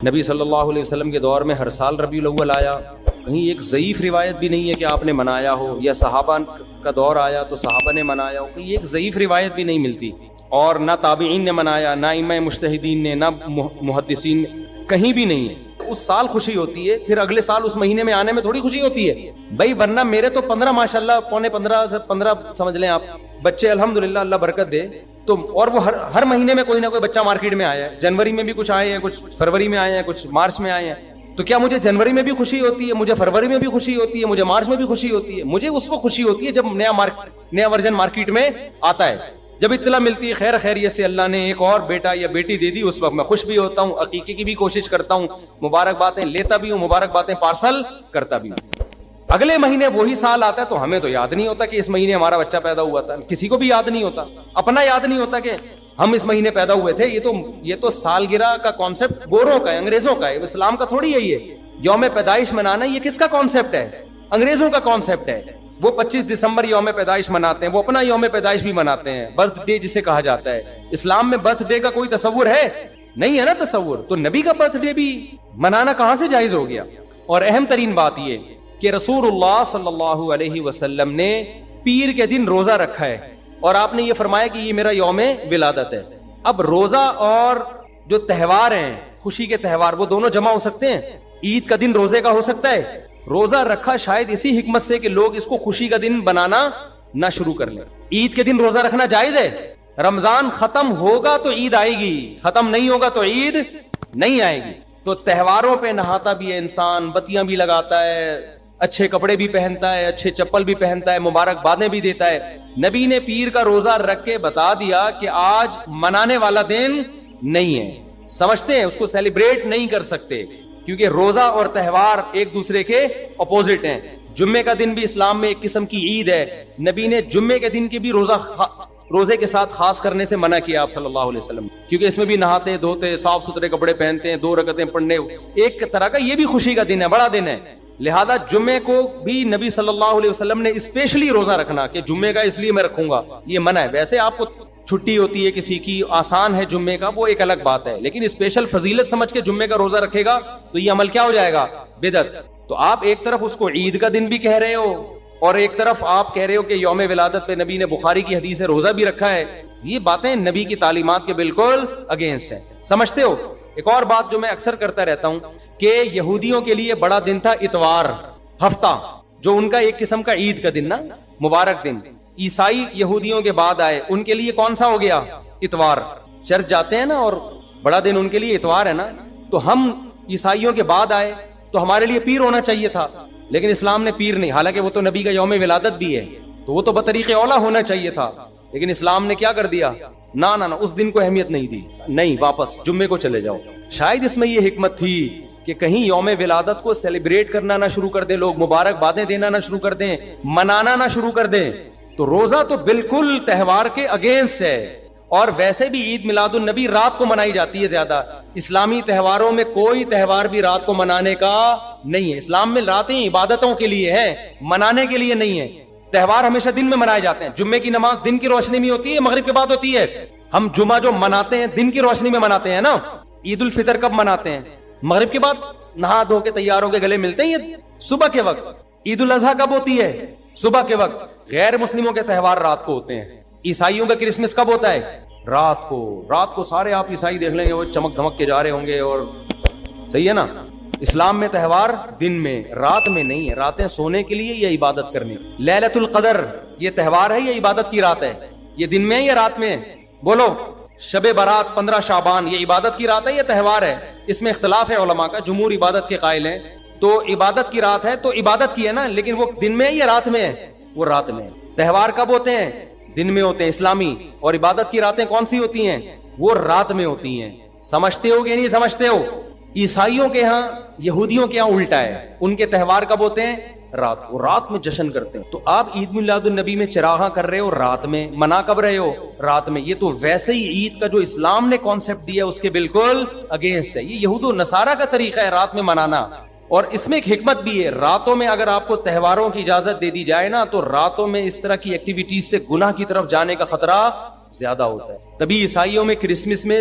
نبی صلی اللہ علیہ وسلم کے دور میں ہر سال ربیع الاول آیا، کہیں ایک ضعیف روایت بھی نہیں ہے کہ آپ نے منایا ہو، یا صحابہ کا دور آیا تو صحابہ نے منایا ہو، کہیں ایک ضعیف روایت بھی نہیں ملتی، اور نہ تابعین نے منایا، نہ ائمہ مجتہدین نے، نہ محدثین نے، کہیں بھی نہیں ہے۔ اس سال خوشی ہوتی ہے، پھر اگلے سال اس مہینے میں آنے میں تھوڑی خوشی ہوتی ہے بھائی، ورنہ میرے تو 15 ماشاءاللہ، پونے 15 سے 15 سمجھ لیں آپ بچے، الحمدللہ اللہ برکت دے، تو اور وہ ہر مہینے میں کوئی نہ کوئی بچہ مارکیٹ میں آیا ہے، جنوری میں بھی کچھ آئے ہیں، کچھ فروری میں آئے ہیں، کچھ مارچ میں آئے ہیں، تو کیا مجھے جنوری میں بھی خوشی ہوتی ہے، مجھے فروری میں بھی خوشی ہوتی ہے، مجھے مارچ میں بھی خوشی ہوتی ہے؟ مجھے اس وقت خوشی ہوتی ہے جب نیا ورژن مارکیٹ میں آتا ہے، جب اطلاع ملتی ہے خیر خیریت سے اللہ نے ایک اور بیٹا یا بیٹی دے دی، اس وقت میں خوش بھی ہوتا ہوں، عقیقے کی بھی کوشش کرتا ہوں، مبارک باتیں لیتا بھی ہوں، مبارک باتیں پارسل کرتا بھی ہوں۔ اگلے مہینے وہی سال آتا ہے تو ہمیں تو یاد نہیں ہوتا کہ اس مہینے ہمارا بچہ پیدا ہوا تھا، کسی کو بھی یاد نہیں ہوتا، اپنا یاد نہیں ہوتا کہ ہم اس مہینے پیدا ہوئے تھے۔ یہ تو سالگرہ کا کانسیپٹ گوروں کا ہے، انگریزوں کا ہے، اسلام کا تھوڑی ہے۔ یہ یوم پیدائش منانا یہ کس کا کانسیپٹ ہے؟ انگریزوں کا کانسیپٹ ہے۔ وہ 25 دسمبر یوم پیدائش مناتے ہیں، وہ اپنا یوم پیدائش بھی مناتے ہیں، برتھ ڈے جسے کہا جاتا ہے۔ اسلام میں برتھ ڈے کا کوئی تصور ہے نہیں ہے نا تصور، تو نبی کا برتھ ڈے بھی منانا کہاں سے جائز ہو گیا؟ اور اہم ترین بات یہ کہ رسول اللہ صلی اللہ علیہ وسلم نے پیر کے دن روزہ رکھا ہے، اور آپ نے یہ فرمایا کہ یہ میرا یوم ولادت ہے۔ اب روزہ اور جو تہوار ہیں، خوشی کے تہوار، وہ دونوں جمع ہو سکتے ہیں؟ عید کا دن روزے کا ہو سکتا ہے؟ روزہ رکھا شاید اسی حکمت سے کہ لوگ اس کو خوشی کا دن بنانا نہ شروع کر لیں۔ عید کے دن روزہ رکھنا جائز ہے؟ رمضان ختم ہوگا تو عید آئے گی، ختم نہیں ہوگا تو عید نہیں آئے گی۔ تو تہواروں پہ نہاتا بھی ہے انسان، بتیاں بھی لگاتا ہے، اچھے کپڑے بھی پہنتا ہے، اچھے چپل بھی پہنتا ہے، مبارکبادیں بھی دیتا ہے۔ نبی نے پیر کا روزہ رکھ کے بتا دیا کہ آج منانے والا دن نہیں ہے، سمجھتے ہیں اس کو سیلیبریٹ نہیں کر سکتے، کیونکہ روزہ اور تہوار ایک دوسرے کے اپوزٹ ہیں۔ جمعے کا دن بھی اسلام میں ایک قسم کی عید ہے، نبی نے جمعے کے دن کی بھی روزے کے ساتھ خاص کرنے سے منع کیا آپ صلی اللہ علیہ وسلم، کیونکہ اس میں بھی نہاتے دھوتے، صاف ستھرے کپڑے پہنتے ہیں، 2 رکعتیں پڑھنے، ایک طرح کا یہ بھی خوشی کا دن ہے، بڑا دن ہے۔ لہذا جمعے کو بھی نبی صلی اللہ علیہ وسلم نے اسپیشلی روزہ رکھنا کہ جمعے کا اس لیے میں رکھوں گا، یہ منع ہے۔ ویسے آپ کو چھٹی ہوتی ہے کسی کی، آسان ہے جمعے کا، وہ ایک الگ بات ہے، لیکن اسپیشل فضیلت سمجھ کے جمعے کا روزہ رکھے گا تو یہ عمل کیا ہو جائے گا؟ بدعت۔ تو آپ ایک طرف اس کو عید کا دن بھی کہہ رہے ہو، اور ایک طرف آپ کہہ رہے ہو کہ یوم ولادت پہ نبی نے بخاری کی حدیث سے روزہ بھی رکھا ہے۔ یہ باتیں نبی کی تعلیمات کے بالکل اگینسٹ ہیں، سمجھتے ہو؟ ایک اور بات جو میں اکثر کرتا رہتا ہوں کہ یہودیوں کے لیے بڑا دن تھا اتوار، ہفتہ، جو ان کا ایک قسم کا عید کا دن نا، مبارک دن۔ عیسائی یہودیوں کے بعد آئے، ان کے لیے کون سا ہو گیا؟ اتوار۔ چرچ جاتے ہیں نا، اور بڑا دن ان کے لیے اتوار ہے نا، تو ہم عیسائیوں کے بعد آئے تو ہمارے لیے پیر ہونا چاہیے تھا، لیکن اسلام نے پیر نہیں، حالانکہ وہ تو نبی کا یوم ولادت بھی ہے، تو وہ تو بطریق اولا ہونا چاہیے تھا، لیکن اسلام نے کیا کر دیا؟ نہ اس دن کو اہمیت نہیں دی، نہیں، واپس جمعے کو چلے جاؤ۔ شاید اس میں یہ حکمت تھی کہ کہیں یوم ولادت کو سیلیبریٹ کرنا نہ شروع کر دیں لوگ، مبارک بادیں دینا نہ شروع کر دیں، منانا نہ شروع کر دیں۔ تو روزہ تو بالکل تہوار کے اگینسٹ ہے، اور ویسے بھی عید میلاد النبی رات کو منائی جاتی ہے زیادہ۔ اسلامی تہواروں میں کوئی تہوار بھی رات کو منانے کا نہیں ہے، اسلام میں راتیں عبادتوں کے لیے ہیں، منانے کے لیے نہیں ہے۔ تہوار ہمیشہ دن میں منائے جاتے ہیں، جمعے کی نماز دن کی روشنی میں ہوتی ہے، مغرب کے بعد ہوتی ہے۔ ہم جمعہ جو مناتے ہیں دن کی روشنی میں مناتے ہیں نا۔ عید الفطر کب مناتے ہیں؟ مغرب کے بعد، نہا دھو کے تیار ہو کے گلے ملتے ہیں، یہ صبح کے وقت۔ عید الاضحیٰ کب ہوتی ہے؟ صبح کے وقت۔ غیر مسلموں کے تہوار رات کو ہوتے ہیں۔ عیسائیوں کا کرسمس کب ہوتا ہے؟ رات کو۔ رات کو سارے آپ عیسائی دیکھ لیں گے وہ چمک دھمک کے جا رہے ہوں گے، اور صحیح ہے نا۔ اسلام میں تہوار دن میں، رات میں نہیں ہے۔ راتیں سونے کے لیے یا عبادت کرنے؟ لیلۃ القدر یہ تہوار ہے یا عبادت کی رات ہے؟ یہ دن میں ہے یا رات میں؟ بولو۔ شب برات 15 شعبان یہ عبادت کی رات ہے یا تہوار ہے؟ اس میں اختلاف ہے علماء کا، جمہور عبادت کے قائل ہیں، تو عبادت کی رات ہے تو عبادت کی ہے نا، لیکن وہ دن میں ہے یا رات میں ہے؟ وہ رات میں ہے۔ تہوار کب ہوتے ہیں؟ دن میں ہوتے ہیں اسلامی، اور عبادت کی راتیں کون سی ہوتی ہیں؟ وہ رات میں ہوتی ہیں۔ سمجھتے ہو کہ نہیں سمجھتے ہو؟ عیسائیوں کے ہاں، یہودیوں کے ہاں الٹا ہے، ان کے تہوار کب ہوتے ہیں؟ رات کو، رات میں جشن کرتے ہیں۔ تو آپ عید میلاد النبی میں چراغاں کر رہے ہو رات میں، منا کب رہے ہو؟ رات میں۔ یہ تو ویسے ہی عید کا جو اسلام نے کانسیپٹ دیا اس کے بالکل اگینسٹ ہے، یہ یہود و نصارہ کا طریقہ ہے رات میں منانا۔ اور اس میں ایک حکمت بھی ہے، راتوں میں اگر آپ کو تہواروں کی اجازت دے دی جائے نا، تو راتوں میں اس طرح کی ایکٹیویٹیز سے گناہ کی طرف جانے کا خطرہ زیادہ ہوتا ہے۔ تبھی عیسائیوں میں کرسمس میں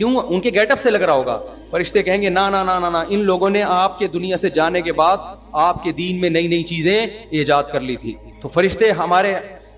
کیوں؟ ان کے گیٹ اپ سے لگ رہا ہوگا. فرشتے کہیں گے نا نا نا نا نا، ان لوگوں نے آپ کے دنیا سے جانے کے بعد آپ کے دین میں نئی نئی چیزیں ایجاد کر لی تھی. تو فرشتے ہمارے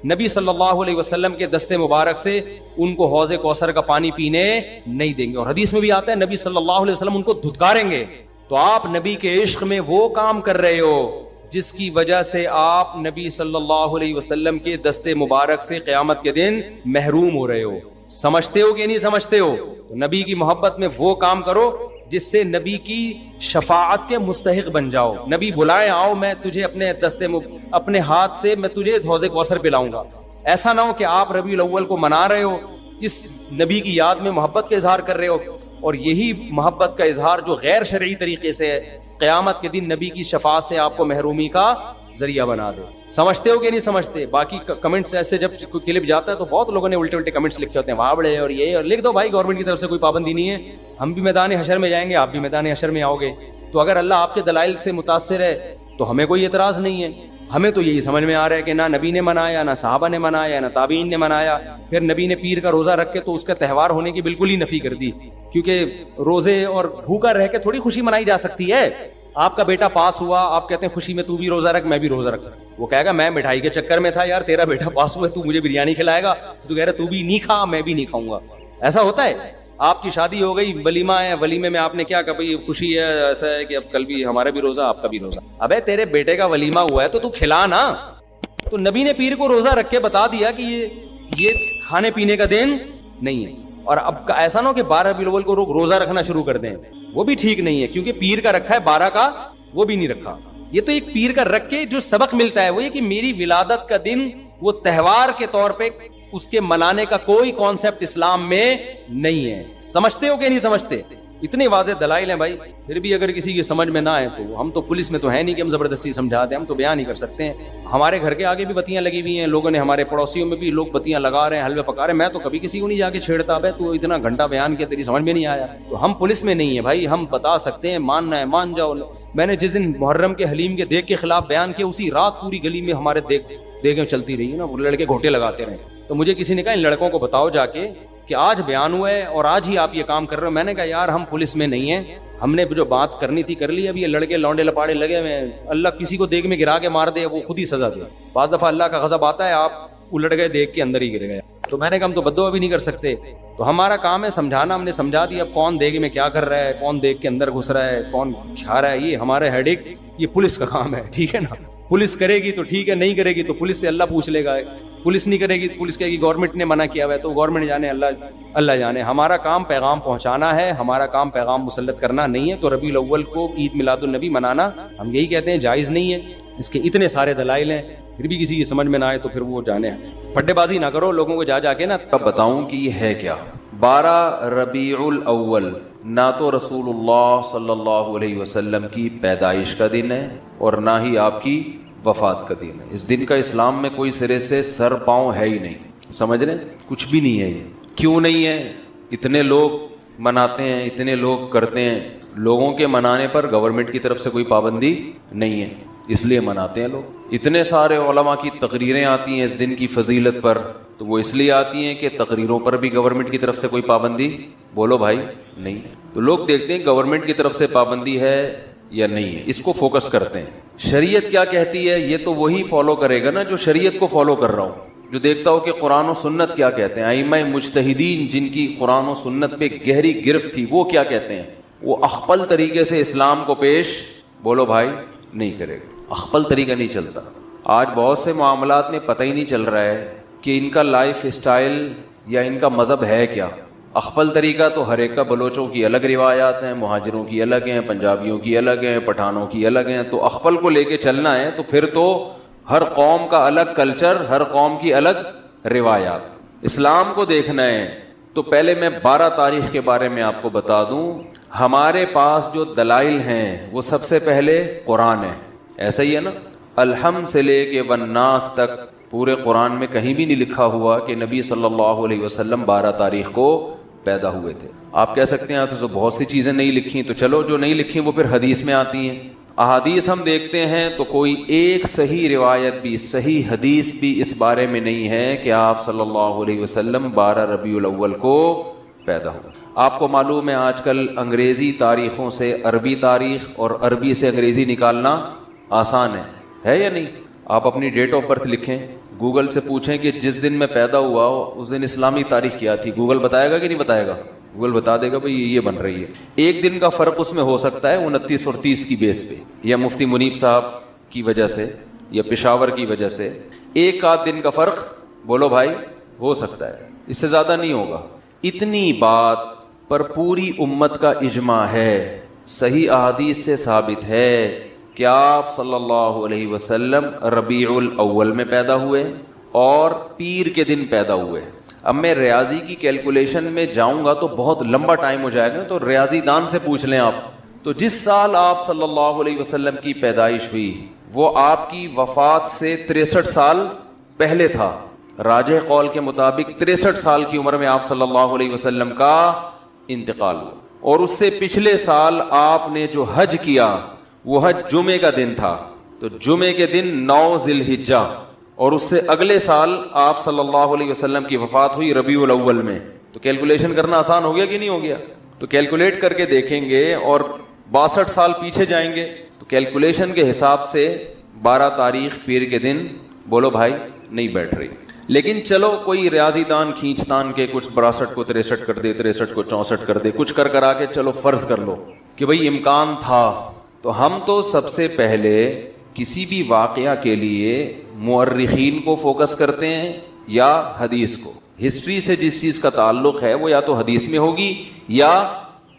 نبی صلی اللہ علیہ وسلم کے دستے مبارک سے ان کو حوض کوثر کا پانی پینے نہیں دیں گے. اور حدیث میں بھی آتا ہے نبی صلی اللہ علیہ وسلم ان کو دھتکاریں گے. تو آپ نبی کے عشق میں وہ کام کر رہے ہو جس کی وجہ سے آپ نبی صلی اللہ علیہ وسلم کے دستے مبارک سے قیامت کے دن محروم ہو رہے ہو. سمجھتے ہو کہ نہیں سمجھتے ہو؟ تو نبی کی محبت میں وہ کام کرو جس سے نبی کی شفاعت کے مستحق بن جاؤ. نبی بلائے آؤ میں تجھے اپنے ہاتھ سے میں تجھے حوض کوثر پلاؤں گا. ایسا نہ ہو کہ آپ ربیع الاول کو منا رہے ہو، اس نبی کی یاد میں محبت کا اظہار کر رہے ہو، اور یہی محبت کا اظہار جو غیر شرعی طریقے سے ہے قیامت کے دن نبی کی شفاعت سے آپ کو محرومی کا ذریعہ بنا دے. سمجھتے ہو کہ نہیں سمجھتے؟ باقی کمنٹس ایسے جب کوئی کلپ جاتا ہے تو بہت لوگوں نے الٹے الٹے کمنٹس لکھے ہوتے ہیں، وہاں بڑے اور یہ، اور لکھ دو بھائی گورنمنٹ کی طرف سے کوئی پابندی نہیں ہے. ہم بھی میدان حشر میں جائیں گے، آپ بھی میدان حشر میں آؤ گے. تو اگر اللہ آپ کے دلائل سے متاثر ہے تو ہمیں کوئی اعتراض نہیں ہے. ہمیں تو یہی سمجھ میں آ رہا ہے کہ نہ نبی نے منایا، نہ صحابہ نے منایا، نہ تابعین نے منایا. پھر نبی نے پیر کا روزہ رکھ کے تو اس کا تہوار ہونے کی بالکل ہی نفی کر دی، کیونکہ روزے اور بھوکا رہ کے تھوڑی خوشی منائی جا سکتی ہے. آپ کا بیٹا پاس ہوا، آپ کہتے ہیں خوشی میں تو بھی روزہ رکھ، میں بھی روزہ رکھ. وہ کہے گا میں مٹھائی کے چکر میں تھا یار، تیرا بیٹا پاس ہوا ہے تو مجھے بریانی کھلائے گا، تو کہہ رہا تو بھی نہیں کھا میں بھی نہیں کھاؤں گا. ایسا ہوتا ہے؟ آپ کی شادی ہو گئی، ولیمہ ہے، ولیمے میں آپ نے کیا کہا بھائی خوشی ہے، ایسا ہے کہ اب کل بھی ہمارا بھی روزہ آپ کا بھی روزہ. ابے تیرے بیٹے کا ولیمہ ہوا ہے تو کھلا نا. تو نبی نے پیر کو روزہ رکھ کے بتا دیا کہ یہ کھانے پینے کا دن نہیں ہے. اور اب ایسا نہ ہو کہ 12 ربیع الاول کو روزہ رکھنا شروع کر دیں، وہ بھی ٹھیک نہیں ہے، کیونکہ پیر کا رکھا ہے 12 کا وہ بھی نہیں رکھا. یہ تو ایک پیر کا رکھ کے جو سبق ملتا ہے وہ یہ کہ میری ولادت کا دن وہ تہوار کے طور پہ اس کے منانے کا کوئی کانسیپٹ اسلام میں نہیں ہے. سمجھتے ہو کہ نہیں سمجھتے؟ اتنے واضح دلائل ہیں بھائی. پھر بھی اگر کسی کی سمجھ میں نہ آئے تو ہم تو پولیس میں تو ہے نہیں کہ ہم زبردستی سمجھا دیں، ہم تو بیان ہی کر سکتے ہیں. ہمارے گھر کے آگے بھی بتیاں لگی ہوئی ہیں، لوگوں نے ہمارے پڑوسیوں میں بھی لوگ بتیاں لگا رہے ہیں، حلوے پکا رہے ہیں. میں تو کبھی کسی کو نہیں جا کے چھیڑتا، بھائی تو اتنا گھنٹہ بیان کیا تیری سمجھ میں نہیں آیا. تو ہم پولیس میں نہیں ہے بھائی، ہم بتا سکتے ہیں، ماننا ہے مان جاؤ. میں نے جس دن محرم کے حلیم کے دیگ کے خلاف بیان کیا، اسی رات پوری گلی میں ہمارے دیگیں چلتی رہی نا، وہ لڑکے گھوٹے لگاتے رہے. تو مجھے کسی نے کہا ان لڑکوں کو بتاؤ جا کے کہ آج بیان ہوا ہے اور آج ہی آپ یہ کام کر رہے ہو. میں نے کہا یار ہم پولیس میں نہیں ہیں، ہم نے جو بات کرنی تھی کر لی. اب یہ لڑکے لونڈے لپاڑے لگے ہوئے ہیں، اللہ کسی کو دیگ میں گرا کے مار دے وہ خود ہی سزا دے. بعض دفعہ اللہ کا غضب آتا ہے، آپ الٹ گئے دیگ کے اندر ہی گر گئے. تو میں نے کہا ہم تو بددعا بھی نہیں کر سکتے، تو ہمارا کام ہے سمجھانا. ہم نے سمجھا دیا اب کون دیگ میں کیا کر رہا ہے، کون دیگ کے اندر گھس رہا ہے، کون کھا رہا ہے، یہ ہمارا ہیڈیک، یہ پولیس کا کام ہے. ٹھیک ہے نا؟ پولیس کرے گی تو ٹھیک ہے، نہیں کرے گی تو پولیس سے اللہ پوچھ لے گا. پولیس نہیں کرے گی، پولیس کہے گی گورنمنٹ نے منع کیا ہوا ہے، تو گورنمنٹ جانے، اللہ جانے. ہمارا کام پیغام پہنچانا ہے، ہمارا کام پیغام مسلط کرنا نہیں ہے. تو ربیع الاول کو عید میلاد النبی منانا ہم یہی کہتے ہیں جائز نہیں ہے. اس کے اتنے سارے دلائل ہیں، پھر بھی کسی کی سمجھ میں نہ آئے تو پھر وہ جانے. پڈے بازی نہ کرو لوگوں کو جا کے نا. اب بتاؤں کہ یہ ہے کیا. 12 ربیع الاول نہ تو رسول اللہ صلی اللہ علیہ وسلم کی پیدائش کا دن ہے اور نہ ہی آپ کی وفات کا دن ہے. اس دن کا اسلام میں کوئی سرے سے سر پاؤں ہے ہی نہیں. سمجھ رہے؟ کچھ بھی نہیں ہے. یہ کیوں نہیں ہے؟ اتنے لوگ مناتے ہیں، اتنے لوگ کرتے ہیں. لوگوں کے منانے پر گورنمنٹ کی طرف سے کوئی پابندی نہیں ہے، اس لیے مناتے ہیں لوگ. اتنے سارے علماء کی تقریریں آتی ہیں اس دن کی فضیلت پر، تو وہ اس لیے آتی ہیں کہ تقریروں پر بھی گورنمنٹ کی طرف سے کوئی پابندی بولو بھائی نہیں ہے. تو لوگ دیکھتے ہیں گورنمنٹ کی طرف سے پابندی ہے یا نہیں ہے، اس کو فوکس کرتے ہیں. شریعت کیا کہتی ہے یہ تو وہی فالو کرے گا نا جو شریعت کو فالو کر رہا ہوں، جو دیکھتا ہو کہ قرآن و سنت کیا کہتے ہیں. ائمہ مجتہدین جن کی قرآن و سنت پہ گہری گرفت تھی وہ کیا کہتے ہیں، وہ اخپل طریقے سے اسلام کو پیش بولو بھائی نہیں کرے گا. اخپل طریقہ نہیں چلتا. آج بہت سے معاملات میں پتہ ہی نہیں چل رہا ہے کہ ان کا لائف اسٹائل یا ان کا مذہب ہے کیا. اخپل طریقہ تو ہر ایک کا، بلوچوں کی الگ روایات ہیں، مہاجروں کی الگ ہیں، پنجابیوں کی الگ ہیں، پٹھانوں کی الگ ہیں. تو اخپل کو لے کے چلنا ہے تو پھر تو ہر قوم کا الگ کلچر، ہر قوم کی الگ روایات. اسلام کو دیکھنا ہے تو پہلے میں 12 تاریخ کے بارے میں آپ کو بتا دوں. ہمارے پاس جو دلائل ہیں وہ سب سے پہلے قرآن ہے. ایسا ہی ہے نا؟ الحمد سے لے کے والناس تک پورے قرآن میں کہیں بھی نہیں لکھا ہوا کہ نبی صلی اللہ علیہ وسلم 12 تاریخ کو پیدا ہوئے تھے. آپ کہہ سکتے ہیں تو بہت سی چیزیں نہیں لکھی، تو چلو جو نہیں لکھی وہ پھر حدیث میں آتی ہیں. احادیث ہم دیکھتے ہیں تو کوئی ایک صحیح روایت بھی، صحیح حدیث بھی اس بارے میں نہیں ہے کہ آپ صلی اللہ علیہ وسلم 12 ربیع الاول کو پیدا ہوئے. آپ کو معلوم ہے آج کل انگریزی تاریخوں سے عربی تاریخ اور عربی سے انگریزی نکالنا آسان ہے یا نہیں؟ آپ اپنی ڈیٹ آف برتھ لکھیں، گوگل سے پوچھیں کہ جس دن میں پیدا ہوا اس دن اسلامی تاریخ کیا تھی، گوگل بتائے گا کہ نہیں بتائے گا؟ گوگل بتا دے گا بھائی یہ بن رہی ہے۔ ایک دن کا فرق اس میں ہو سکتا ہے 29 اور 30 کی بیس پہ، یا مفتی منیب صاحب کی وجہ سے یا پشاور کی وجہ سے ایک آدھ دن کا فرق بولو بھائی ہو سکتا ہے، اس سے زیادہ نہیں ہوگا۔ اتنی بات پر پوری امت کا اجماع ہے، صحیح احادیث سے ثابت ہے کہ آپ صلی اللہ علیہ وسلم ربیع الاول میں پیدا ہوئے اور پیر کے دن پیدا ہوئے۔ اب میں ریاضی کی کیلکولیشن میں جاؤں گا تو بہت لمبا ٹائم ہو جائے گا، تو ریاضی دان سے پوچھ لیں آپ، تو جس سال آپ صلی اللہ علیہ وسلم کی پیدائش ہوئی وہ آپ کی وفات سے 63 سال پہلے تھا۔ راجح قول کے مطابق 63 سال کی عمر میں آپ صلی اللہ علیہ وسلم کا انتقال ہوا، اور اس سے پچھلے سال آپ نے جو حج کیا وہ حج جمعے کا دن تھا، تو جمعے کے دن 9 ذی الحجہ، اور اس سے اگلے سال آپ صلی اللہ علیہ وسلم کی وفات ہوئی ربیع الاول میں۔ تو کیلکولیشن کرنا آسان ہو گیا کہ نہیں ہو گیا؟ تو کیلکولیٹ کر کے دیکھیں گے اور 62 سال پیچھے جائیں گے تو کیلکولیشن کے حساب سے 12 تاریخ پیر کے دن بولو بھائی نہیں بیٹھ رہی۔ لیکن چلو کوئی ریاضی دان کھینچ تان کے کچھ 62 کو 63 کر دے، 63 کو 64 کر دے، کچھ کرا کے چلو فرض کر لو کہ بھئی امکان تھا، تو ہم تو سب سے پہلے کسی بھی واقعہ کے لیے مورخین کو فوکس کرتے ہیں یا حدیث کو۔ ہسٹری سے جس چیز کا تعلق ہے وہ یا تو حدیث میں ہوگی یا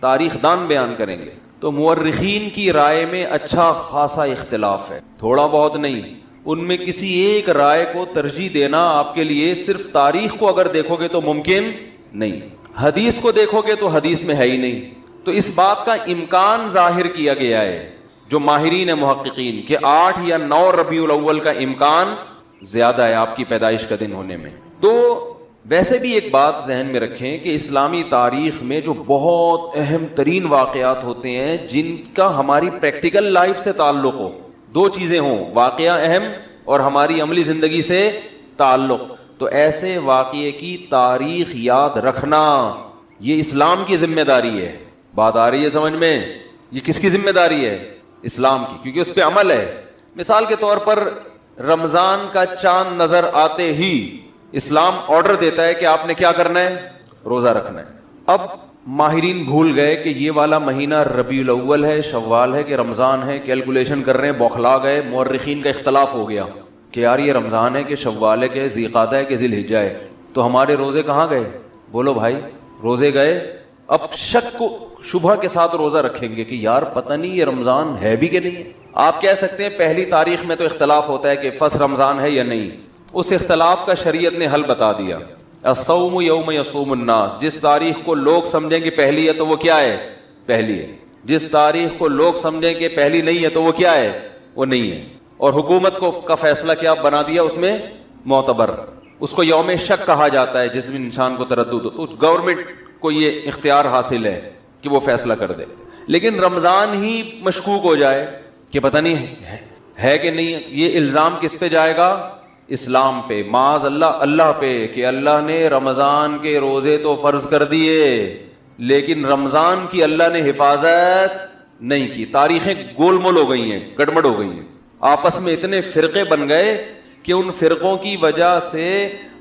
تاریخ دان بیان کریں گے۔ تو مورخین کی رائے میں اچھا خاصا اختلاف ہے، تھوڑا بہت نہیں۔ ان میں کسی ایک رائے کو ترجیح دینا آپ کے لیے صرف تاریخ کو اگر دیکھو گے تو ممکن نہیں، حدیث کو دیکھو گے تو حدیث میں ہے ہی نہیں۔ تو اس بات کا امکان ظاہر کیا گیا ہے جو ماہرین محققین کہ 8 یا 9 ربیع الاول کا امکان زیادہ ہے آپ کی پیدائش کا دن ہونے میں۔ تو ویسے بھی ایک بات ذہن میں رکھیں کہ اسلامی تاریخ میں جو بہت اہم ترین واقعات ہوتے ہیں جن کا ہماری پریکٹیکل لائف سے تعلق ہو، 2 چیزیں ہوں، واقعہ اہم اور ہماری عملی زندگی سے تعلق، تو ایسے واقعے کی تاریخ یاد رکھنا یہ اسلام کی ذمہ داری ہے۔ بات آ رہی ہے سمجھ میں؟ یہ کس کی ذمہ داری ہے؟ اسلام کی، کیونکہ اس پہ عمل ہے۔ مثال کے طور پر رمضان کا چاند نظر آتے ہی اسلام آرڈر دیتا ہے کہ آپ نے کیا کرنا ہے؟ روزہ رکھنا ہے۔ اب ماہرین بھول گئے کہ یہ والا مہینہ ربیع الاول ہے، شوال ہے کہ رمضان ہے، کیلکولیشن کر رہے ہیں، بوکھلا گئے، مورخین کا اختلاف ہو گیا کہ یار یہ رمضان ہے کہ شوال ہے کہ ذی قعدہ ہے کہ ذی الحجہ ہے، تو ہمارے روزے کہاں گئے؟ بولو بھائی روزے گئے۔ اب شک کو شبہ کے ساتھ روزہ رکھیں گے کہ یار پتہ نہیں یہ رمضان ہے بھی کہ نہیں ہے۔ آپ کہہ سکتے ہیں پہلی تاریخ میں تو اختلاف ہوتا ہے کہ فس رمضان ہے یا نہیں، اس اختلاف کا شریعت نے حل بتا دیا۔ الصوم یوم یصوم الناس، جس تاریخ کو لوگ سمجھیں کہ پہلی ہے تو وہ کیا ہے؟ پہلی ہے۔ جس تاریخ کو لوگ سمجھیں کہ پہلی نہیں ہے تو وہ کیا ہے؟ وہ نہیں ہے۔ اور حکومت کو کا فیصلہ کیا بنا دیا اس میں؟ معتبر۔ اس کو یوم شک کہا جاتا ہے جس میں انسان کو تردد ہو، تو گورنمنٹ کو یہ اختیار حاصل ہے کہ وہ فیصلہ کر دے۔ لیکن رمضان ہی مشکوک ہو جائے کہ پتہ نہیں ہے کہ نہیں، یہ الزام کس پہ جائے گا؟ اسلام پہ، معاذ اللہ اللہ پہ، کہ اللہ نے رمضان کے روزے تو فرض کر دیے لیکن رمضان کی اللہ نے حفاظت نہیں کی۔ تاریخیں گول مول ہو گئی ہیں، گڑبڑ ہو گئی ہیں، آپس میں اتنے فرقے بن گئے کہ ان فرقوں کی وجہ سے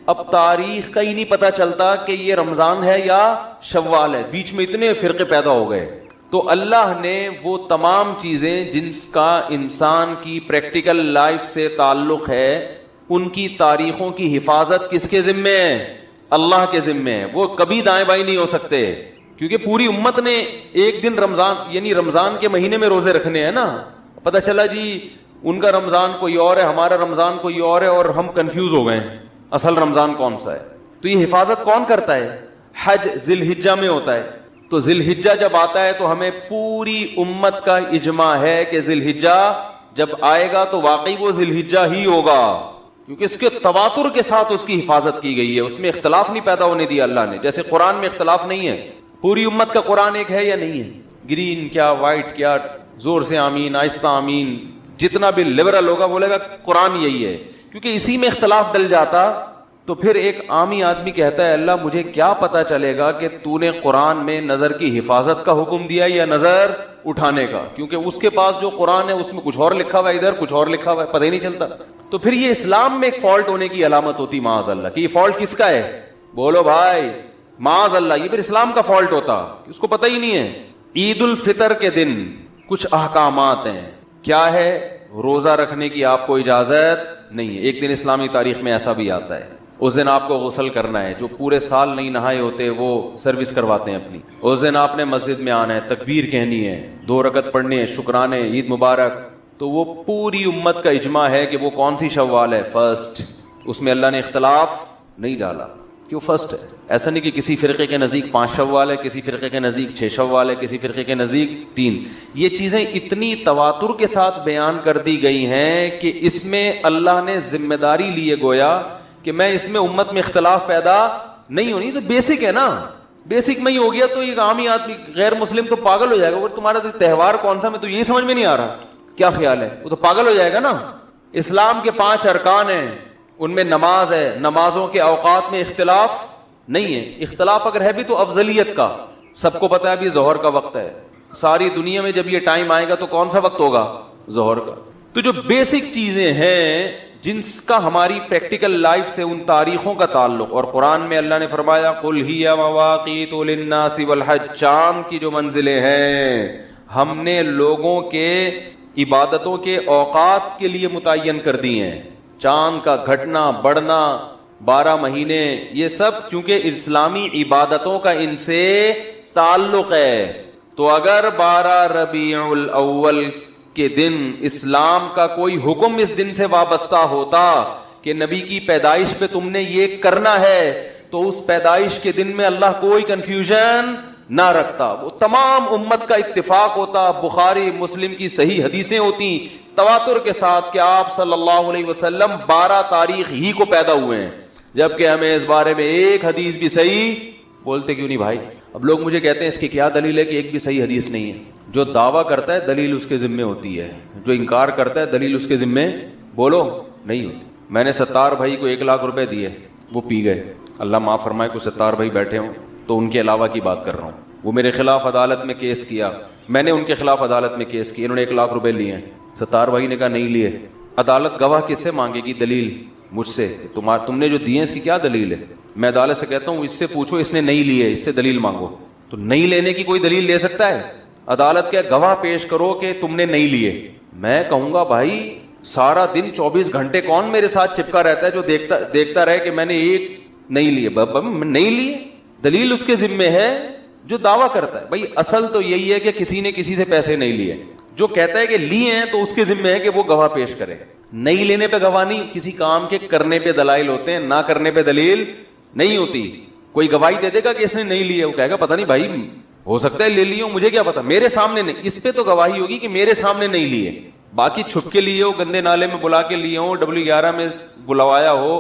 اب تاریخ کا ہی نہیں پتہ چلتا کہ یہ رمضان ہے یا شوال ہے، بیچ میں اتنے فرقے پیدا ہو گئے۔ تو اللہ نے وہ تمام چیزیں جن کا انسان کی پریکٹیکل لائف سے تعلق ہے ان کی تاریخوں کی حفاظت کس کے ذمے ہے؟ اللہ کے ذمے ہے۔ وہ کبھی دائیں بائیں نہیں ہو سکتے کیونکہ پوری امت نے ایک دن رمضان یعنی رمضان کے مہینے میں روزے رکھنے ہیں نا۔ پتہ چلا جی ان کا رمضان کوئی اور ہے، ہمارا رمضان کوئی اور ہے، اور ہم کنفیوز ہو گئے ہیں اصل رمضان کون سا ہے۔ تو یہ حفاظت کون کرتا ہے؟ حج ذی الحجہ میں ہوتا ہے۔ تو ذی الحجہ جب آتا ہے تو ہمیں پوری امت کا اجماع ہے کہ ذی الحجہ جب آئے گا تو واقعی وہ ذی الحجہ ہی ہوگا، کیونکہ اس کے تواتر کے ساتھ اس کی حفاظت کی گئی ہے، اس میں اختلاف نہیں پیدا ہونے دیا اللہ نے۔ جیسے قرآن میں اختلاف نہیں ہے، پوری امت کا قرآن ایک ہے یا نہیں ہے؟ گرین کیا وائٹ کیا، زور سے آمین آہستہ آمین، جتنا بھی لبرل ہوگا بولے گا قرآن یہی ہے، کیونکہ اسی میں اختلاف ڈل جاتا تو پھر ایک عامی آدمی کہتا ہے اللہ مجھے کیا پتا چلے گا کہ تو نے قرآن میں نظر کی حفاظت کا حکم دیا یا نظر اٹھانے کا، کیونکہ اس کے پاس جو قرآن ہے اس میں کچھ اور لکھا ہوا ہے، ادھر کچھ اور لکھا ہوا ہے، پتہ ہی نہیں چلتا. تو پھر یہ اسلام میں ایک فالٹ ہونے کی علامت ہوتی معاذ اللہ کہ یہ فالٹ کس کا ہے؟ بولو بھائی معاذ اللہ، یہ پھر اسلام کا فالٹ ہوتا، اس کو پتہ ہی نہیں ہے. عید الفطر کے دن کچھ احکامات ہیں، کیا ہے؟ روزہ رکھنے کی آپ کو اجازت نہیں ہے. ایک دن اسلامی تاریخ میں ایسا بھی آتا ہے، اس دن آپ کو غسل کرنا ہے. جو پورے سال نہیں نہائے ہوتے وہ سروس کرواتے ہیں اپنی. اس دن آپ نے مسجد میں آنا ہے، تکبیر کہنی ہے، 2 رکعت پڑھنی ہے، شکرانے، عید مبارک. تو وہ پوری امت کا اجماع ہے کہ وہ کون سی شوال ہے؟ فرسٹ. اس میں اللہ نے اختلاف نہیں ڈالا، کیوں فرسٹ ہے. ایسا نہیں کہ کسی فرقے کے نزدیک 5 شوال ہے، کسی فرقے کے نزدیک 6 شوال ہے، کسی فرقے کے نزدیک 3. یہ چیزیں اتنی تواتر کے ساتھ بیان کر دی گئی ہیں کہ اس میں اللہ نے ذمہ داری لیے گویا کہ میں اس میں امت میں اختلاف پیدا نہیں ہونی. تو بیسک ہے نا، بیسک میں ہی ہو گیا تو ایک عامی آدمی غیر مسلم تو پاگل ہو جائے گا. وہ تمہارا تہوار کون سا، میں تو یہی سمجھ میں نہیں آ رہا، کیا خیال ہے؟ وہ تو پاگل ہو جائے گا نا. اسلام کے 5 ارکان ہیں، ان میں نماز ہے، نمازوں کے اوقات میں اختلاف نہیں ہے. اختلاف اگر ہے بھی تو افضلیت کا. سب کو پتا ہے ابھی ظہر کا وقت ہے، ساری دنیا میں جب یہ ٹائم آئے گا تو کون سا وقت ہوگا؟ ظہر کا. تو جو بیسک چیزیں ہیں جن کا ہماری پریکٹیکل لائف سے ان تاریخوں کا تعلق، اور قرآن میں اللہ نے فرمایا قل ہی مواقیت للناس والحج، چاند کی جو منزلیں ہیں ہم نے لوگوں کے عبادتوں کے اوقات کے لیے متعین کر دی ہیں. چاند کا گھٹنا بڑھنا، 12 مہینے، یہ سب چونکہ اسلامی عبادتوں کا ان سے تعلق ہے. تو اگر 12 ربیع الاول کے دن اسلام کا کوئی حکم اس دن سے وابستہ ہوتا کہ نبی کی پیدائش پہ تم نے یہ کرنا ہے، تو اس پیدائش کے دن میں اللہ کوئی کنفیوژن نہ رکھتا، وہ تمام امت کا اتفاق ہوتا. بخاری مسلم کی صحیح حدیثیں ہوتی تواتر کے ساتھ کہ آپ صلی اللہ علیہ وسلم 12 تاریخ ہی کو پیدا ہوئے ہیں، جبکہ ہمیں اس بارے میں ایک حدیث بھی صحیح بولتے کیوں نہیں بھائی؟ اب لوگ مجھے کہتے ہیں اس کی کیا دلیل ہے کہ ایک بھی صحیح حدیث نہیں ہے. جو دعویٰ کرتا ہے دلیل اس کے ذمے ہوتی ہے، جو انکار کرتا ہے دلیل اس کے ذمے بولو نہیں ہوتی. میں نے ستار بھائی کو 1 لاکھ روپے دیے، وہ پی گئے. اللہ معاف فرمائے کوئی ستار بھائی بیٹھے ہوں تو ان کے علاوہ کی بات کر رہا ہوں. وہ میرے خلاف عدالت میں کیس کیا، میں نے ان کے خلاف عدالت میں کیس کیا، انہوں نے 1 لاکھ روپے لیے. ستار بھائی نے کہا نہیں لیے. عدالت گواہ کس سے مانگے گی؟ دلیل مجھ سے. تم نے جو دیے اس کی کیا دلیل ہے؟ میں عدالت سے کہتا ہوں اس سے پوچھو اس نے نہیں لیے، اس سے دلیل مانگو. تو نہیں لینے کی کوئی دلیل لے سکتا ہے؟ عدالت کے گواہ پیش کرو کہ تم نے نہیں لیے. میں کہوں گا بھائی سارا دن 24 گھنٹے کون میرے ساتھ چپکا رہتا ہے جو دیکھتا رہے کہ میں نے ایک نہیں لیے؟ نہیں لیے، دلیل اس کے ذمے ہے جو دعویٰ کرتا ہے. بھائی اصل تو یہی ہے کہ کسی نے کسی سے پیسے نہیں لیے. جو کہتا ہے کہ لیے ہیں تو اس کے ذمے ہے کہ وہ گواہ پیش کرے. نہیں لینے پہ گواہ نہیں، کسی کام کے کرنے پہ دلائل ہوتے ہیں، نہ کرنے پہ دلیل نہیں ہوتی. کوئی گواہی دے دے گا کہ اس نے نہیں لیے، وہ کہے گا پتہ نہیں بھائی ہو سکتا ہے لے لیے ہوں، مجھے کیا پتا، میرے سامنے نہیں. اس پہ تو گواہی ہوگی کہ میرے سامنے نہیں لیے. باقی چھپ کے لیے ہو، گندے نالے میں بلا کے لیے ہوں، W11 میں بلوایا ہو،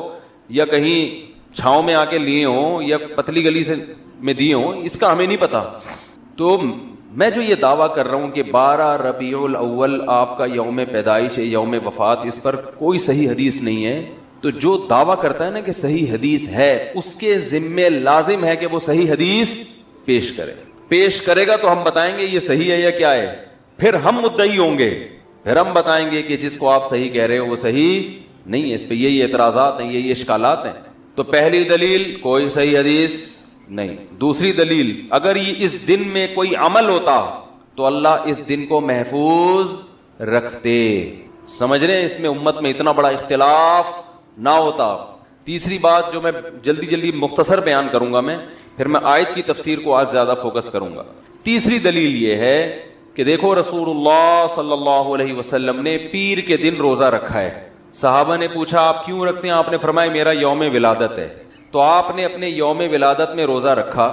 یا کہیں چھاؤں میں آ کے لیے ہوں، یا پتلی گلی سے میں دیے ہوں، اس کا ہمیں نہیں پتا. تو میں جو یہ دعویٰ کر رہا ہوں کہ 12 ربیع الاول آپ کا یوم پیدائش ہے، یوم وفات، اس پر کوئی صحیح حدیث نہیں ہے. تو جو دعویٰ کرتا ہے نا کہ صحیح حدیث ہے، اس کے ذمے لازم ہے کہ وہ صحیح حدیث پیش کرے. پیش کرے گا تو ہم بتائیں گے یہ صحیح ہے یا کیا ہے، پھر ہم مدعی ہوں گے، پھر ہم بتائیں گے کہ جس کو آپ صحیح کہہ رہے ہو وہ صحیح نہیں ہے. اس پہ یہی اعتراضات ہیں، یہی اشکالات ہیں. تو پہلی دلیل کوئی صحیح حدیث نہیں. دوسری دلیل، اگر یہ اس دن میں کوئی عمل ہوتا تو اللہ اس دن کو محفوظ رکھتے. سمجھ رہے ہیں؟ اس میں امت میں اتنا بڑا اختلاف نہ ہوتا. تیسری بات جو میں جلدی مختصر بیان کروں گا، میں پھر میں آیت کی تفسیر کو آج زیادہ فوکس کروں گا. تیسری دلیل یہ ہے کہ دیکھو رسول اللہ صلی اللہ علیہ وسلم نے پیر کے دن روزہ رکھا ہے. صحابہ نے پوچھا آپ کیوں رکھتے ہیں؟ آپ نے فرمایا میرا یوم ولادت ہے. تو آپ نے اپنے یوم ولادت میں روزہ رکھا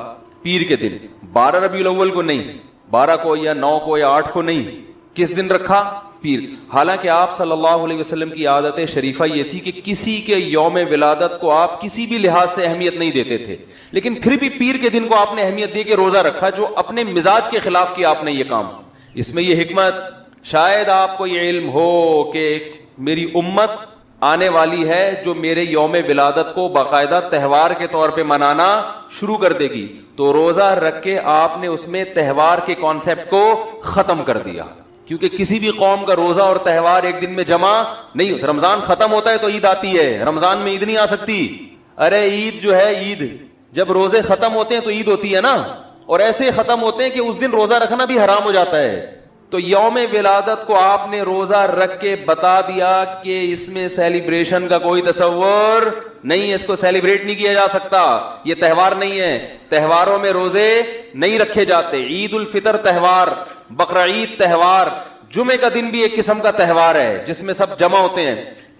پیر کے دن، 12 ربیع الاول کو نہیں، 12 کو یا 9 کو یا 8 کو نہیں. کس دن رکھا؟ پیر. حالانکہ آپ صلی اللہ علیہ وسلم کی عادت شریفہ یہ تھی کہ کسی کے یوم ولادت کو آپ کسی بھی لحاظ سے اہمیت نہیں دیتے تھے، لیکن پھر بھی پیر کے دن کو آپ نے اہمیت دے کے روزہ رکھا، جو اپنے مزاج کے خلاف کیا آپ نے یہ کام. اس میں یہ حکمت، شاید آپ کو یہ علم ہو کہ میری امت آنے والی ہے جو میرے یوم ولادت کو باقاعدہ تہوار کے طور پہ منانا شروع کر دے گی. تو روزہ رکھ کے آپ نے اس میں تہوار کے کانسیپٹ کو ختم کر دیا, کیونکہ کسی بھی قوم کا روزہ اور تہوار ایک دن میں جمع نہیں ہوتا. رمضان ختم ہوتا ہے تو عید آتی ہے, رمضان میں عید نہیں آ سکتی. ارے عید جو ہے, عید جب روزے ختم ہوتے ہیں تو عید ہوتی ہے نا, اور ایسے ختم ہوتے ہیں کہ اس دن روزہ رکھنا بھی حرام ہو جاتا ہے. تو یوم ولادت کو آپ نے روزہ رکھ کے بتا دیا کہ اس میں سیلیبریشن کا کوئی تصور نہیں ہے, اس کو سیلیبریٹ نہیں کیا جا سکتا, یہ تہوار نہیں ہے. تہواروں میں روزے نہیں رکھے جاتے. عید الفطر تہوار, بقرعید تہوار, جمعے کا دن بھی ایک قسم کا تہوار ہے جس میں سب جمع ہوتے ہیں.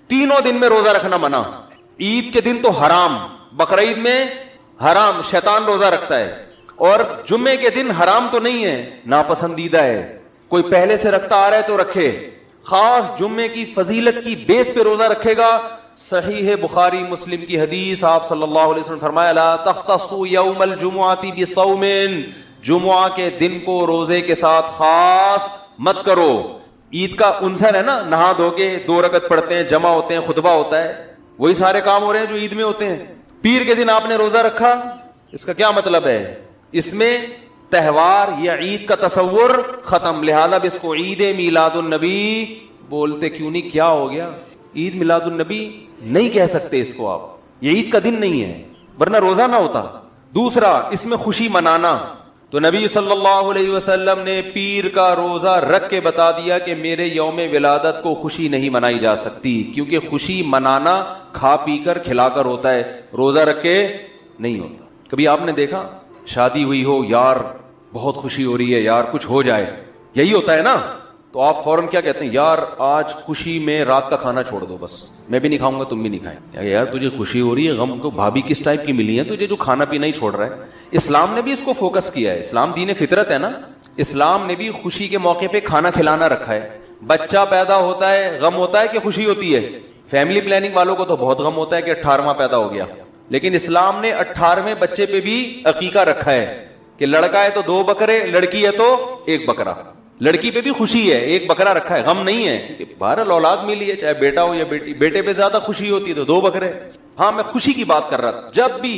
تینوں دن میں روزہ رکھنا منع. عید کے دن تو حرام, بقرعید میں حرام, شیطان روزہ رکھتا ہے. اور جمعے کے دن حرام تو نہیں ہے, ناپسندیدہ ہے. کوئی پہلے سے رکھتا آ رہا ہے تو رکھے, خاص جمعے کی فضیلت کی بیس پہ روزہ رکھے گا. صحیح بخاری مسلم کی حدیث, آپ صلی اللہ علیہ وسلم فرمایا لا تختصوا یوم الجمعۃ بصوم, جمعہ کے دن کو روزے کے ساتھ خاص مت کرو. عید کا عنصر ہے نا, نہا دھو کے 2 رکعت پڑھتے ہیں, جمع ہوتے ہیں, خطبہ ہوتا ہے, وہی سارے کام ہو رہے ہیں جو عید میں ہوتے ہیں. پیر کے دن آپ نے روزہ رکھا, اس کا کیا مطلب ہے؟ اس میں تہوار یا عید کا تصور ختم. لہذا اس کو عید میلاد النبی بولتے کیوں نہیں؟ کیا ہو گیا؟ عید میلاد النبی نہیں کہہ سکتے اس کو آپ, یہ عید کا دن نہیں ہے, ورنہ روزہ نہ ہوتا. دوسرا, اس میں خوشی منانا. تو نبی صلی اللہ علیہ وسلم نے پیر کا روزہ رکھ کے بتا دیا کہ میرے یوم ولادت کو خوشی نہیں منائی جا سکتی, کیونکہ خوشی منانا کھا پی کر کھلا کر ہوتا ہے, روزہ رکھ کے نہیں ہوتا. کبھی آپ نے دیکھا شادی ہوئی ہو, یار بہت خوشی ہو رہی ہے, یار کچھ ہو جائے, یہی ہوتا ہے نا, تو آپ فوراً کیا کہتے ہیں؟ یار آج خوشی میں رات کا کھانا چھوڑ دو, بس میں بھی نہیں کھاؤں گا, تم بھی نہیں کھائیں. یار تجھے خوشی ہو رہی ہے, غم کو بھابھی کس ٹائپ کی ملی ہے تجھے جو کھانا پینا ہی چھوڑ رہا ہے. اسلام نے بھی اس کو فوکس کیا ہے, اسلام دین فطرت ہے نا, اسلام نے بھی خوشی کے موقع پہ کھانا کھلانا رکھا ہے. بچہ پیدا ہوتا ہے غم ہوتا ہے کہ خوشی ہوتی ہے؟ فیملی پلاننگ والوں کو تو بہت غم ہوتا ہے کہ 18واں پیدا ہو گیا, لیکن اسلام نے 18ویں بچے پہ بھی عقیقہ رکھا ہے کہ لڑکا ہے تو 2 بکرے, لڑکی ہے تو 1 بکرا. لڑکی پہ بھی خوشی ہے, 1 بکرا رکھا ہے, غم نہیں ہے. بہرحال اولاد ملی ہے, چاہے بیٹا ہو یا بیٹی, بیٹے پہ زیادہ خوشی ہوتی ہے تو 2 بکرے. ہاں میں خوشی کی بات کر رہا تھا. جب بھی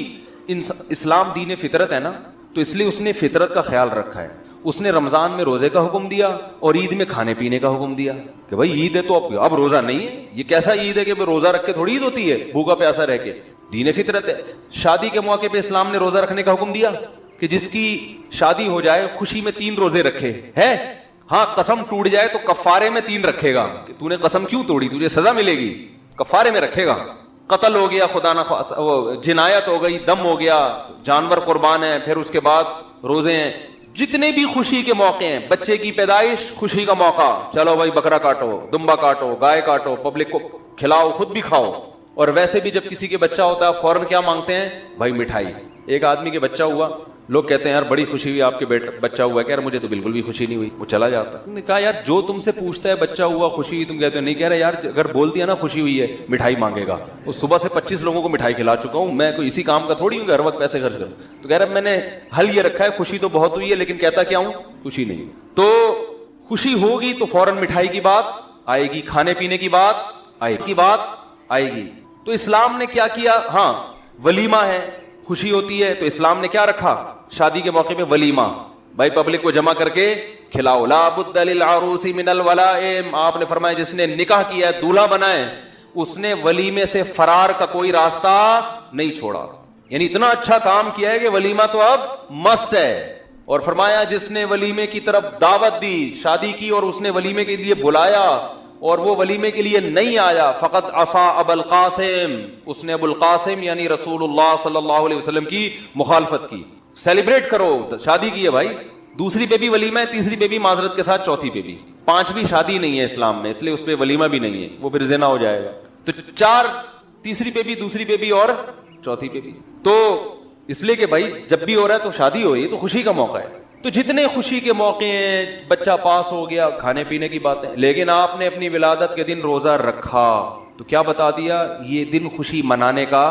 اسلام دین فطرت ہے نا, تو اس لیے اس نے فطرت کا خیال رکھا ہے. اس نے رمضان میں روزے کا حکم دیا اور عید میں کھانے پینے کا حکم دیا کہ بھائی عید ہے تو اب روزہ نہیں ہے. یہ کیسا عید ہے کہ روزہ رکھ کے تھوڑی عید ہوتی ہے, بھوکا پیاسا رہ کے. دین فطرت ہے. شادی کے موقع پہ اسلام نے روزہ رکھنے کا حکم دیا کہ جس کی شادی ہو جائے خوشی میں 3 روزے رکھے ہے. ہاں قسم ٹوٹ جائے تو کفارے میں 3 رکھے گا, کہ تو نے قسم کیوں توڑی, تجھے سزا ملے گی, کفارے میں رکھے گا. قتل ہو گیا, خدا نہ جنایت ہو گئی, دم ہو گیا, جانور قربان ہے, پھر اس کے بعد روزے ہیں. جتنے بھی خوشی کے موقع ہیں, بچے کی پیدائش خوشی کا موقع, چلو بھائی بکرا کاٹو, دمبا کاٹو, گائے کاٹو, پبلک کو کھلاؤ, خود بھی کھاؤ. اور ویسے بھی جب کسی کے بچہ ہوتا ہے فوراً کیا مانگتے ہیں؟ بھائی مٹھائی. ایک آدمی کے بچہ ہوا, لوگ کہتے ہیں یار بڑی خوشی ہوئی آپ کے بچہ ہوا ہے, کہہ رہا مجھے تو بالکل بھی خوشی نہیں ہوئی, وہ چلا جاتا. انہوں نے کہا یار جو تم سے پوچھتا ہے بچہ ہوا خوشی ہوئی, تم کہتے ہو نہیں. کہہ رہے یار اگر بول دیا نا خوشی ہوئی ہے, مٹھائی مانگے گا. وہ صبح سے 25 لوگوں کو مٹھائی کھلا چکا ہوں, میں کوئی اسی کام کا تھوڑی ہوں کہ ہر وقت پیسے خرچ کروں. تو کہہ رہا میں نے حل یہ رکھا ہے, خوشی تو بہت ہوئی ہے لیکن کہتا کیا ہوں, خوشی نہیں. تو خوشی ہوگی تو فوراً مٹھائی کی بات آئے گی, کھانے پینے کی بات آئے گی. تو اسلام نے کیا کیا؟ ہاں ولیمہ ہے, خوشی ہوتی ہے تو اسلام نے کیا رکھا؟ شادی کے موقع پہ ولیمہ, بھائی پبلک کو جمع کر کے کھلاؤ. لا بد للعروس من الولائم, آپ نے فرمایا جس نے نکاح کیا ہے, دولہا بنا ہے, اس نے ولیمے سے فرار کا کوئی راستہ نہیں چھوڑا. یعنی اتنا اچھا کام کیا ہے کہ ولیمہ تو اب مسٹ ہے. اور فرمایا جس نے ولیمے کی طرف دعوت دی, شادی کی اور اس نے ولیمے کے لیے بلایا اور وہ ولیمے کے لیے نہیں آیا, فقط عصا ابو القاسم, اس نے ابو القاسم یعنی رسول اللہ صلی اللہ علیہ وسلم کی مخالفت کی. سیلیبریٹ کرو, شادی کی ہے بھائی, دوسری پہ بھی ولیمہ ہے, تیسری پہ بھی معذرت کے ساتھ, چوتھی پہ بھی. 5ویں شادی نہیں ہے اسلام میں, اس لیے اس پہ ولیمہ بھی نہیں ہے, وہ پھر زنا ہو جائے گا. تو 4, تیسری پہ بھی, دوسری پہ بھی اور چوتھی پہ بھی. تو اس لیے کہ بھائی جب بھی ہو رہا ہے تو شادی ہو رہی ہے تو خوشی کا موقع ہے. تو جتنے خوشی کے موقع ہیں, بچہ پاس ہو گیا, کھانے پینے کی باتیں, لیکن آپ نے اپنی ولادت کے دن روزہ رکھا تو کیا بتا دیا؟ یہ دن خوشی منانے کا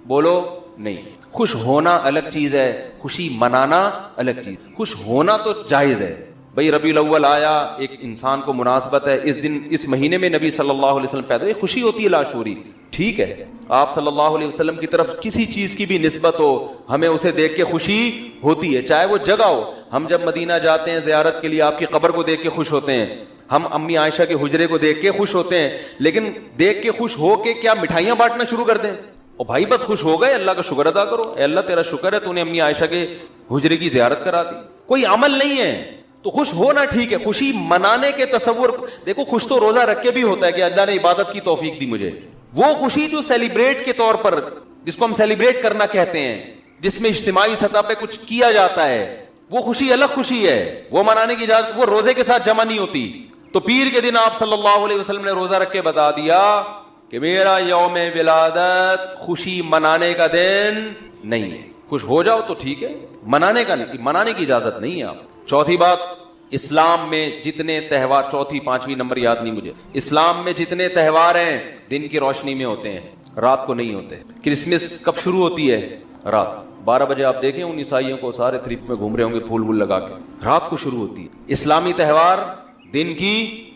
بولو نہیں. خوش ہونا الگ چیز ہے, خوشی منانا الگ چیز. خوش ہونا تو جائز ہے, بھئی ربیع الاول آیا، ایک انسان کو مناسبت ہے، اس دن اس مہینے میں نبی صلی اللہ علیہ وسلم پیدا ہوئے، خوشی ہوتی ہے لاشعوری، ٹھیک ہے. آپ صلی اللہ علیہ وسلم کی طرف کسی چیز کی بھی نسبت ہو، ہمیں اسے دیکھ کے خوشی ہوتی ہے، چاہے وہ جگہ ہو. ہم جب مدینہ جاتے ہیں زیارت کے لیے، آپ کی قبر کو دیکھ کے خوش ہوتے ہیں، ہم امی عائشہ کے حجرے کو دیکھ کے خوش ہوتے ہیں، لیکن دیکھ کے خوش ہو کے کیا مٹھائیاں بانٹنا شروع کر دیں؟ او بھائی بس خوش ہو گئے، اللہ کا شکر ادا کرو، اے اللہ تیرا شکر ہے تو نے امی عائشہ کے حجرے کی زیارت کرا دی. کوئی عمل نہیں ہے تو خوش ہونا ٹھیک ہے، خوشی منانے کے تصور دیکھو. خوش تو روزہ رکھ کے بھی ہوتا ہے کہ اللہ نے عبادت کی توفیق دی مجھے. وہ خوشی جو سیلیبریٹ کے طور پر، جس کو ہم سیلیبریٹ کرنا کہتے ہیں، جس میں اجتماعی سطح پہ کچھ کیا جاتا ہے، وہ خوشی الگ خوشی ہے، وہ منانے کی اجازت، وہ روزے کے ساتھ جمع نہیں ہوتی. تو پیر کے دن آپ صلی اللہ علیہ وسلم نے روزہ رکھ کے بتا دیا کہ میرا یوم ولادت خوشی منانے کا دن نہیں ہے. خوش ہو جاؤ تو ٹھیک ہے، منانے کا نہیں، منانے کی اجازت نہیں ہے. آپ چوتھی بات، اسلام میں جتنے تہوار، چوتھی پانچویں نمبر یاد نہیں مجھے، اسلام میں جتنے تہوار ہیں دن کی روشنی میں ہوتے ہیں، رات کو نہیں ہوتے. کرسمس کب شروع ہوتی ہے؟ رات 12 بجے. آپ دیکھیں ان عیسائیوں کو سارے تھریپ میں گھوم رہے ہوں گے پھول وول لگا کے، رات کو شروع ہوتی ہے. اسلامی تہوار دن کی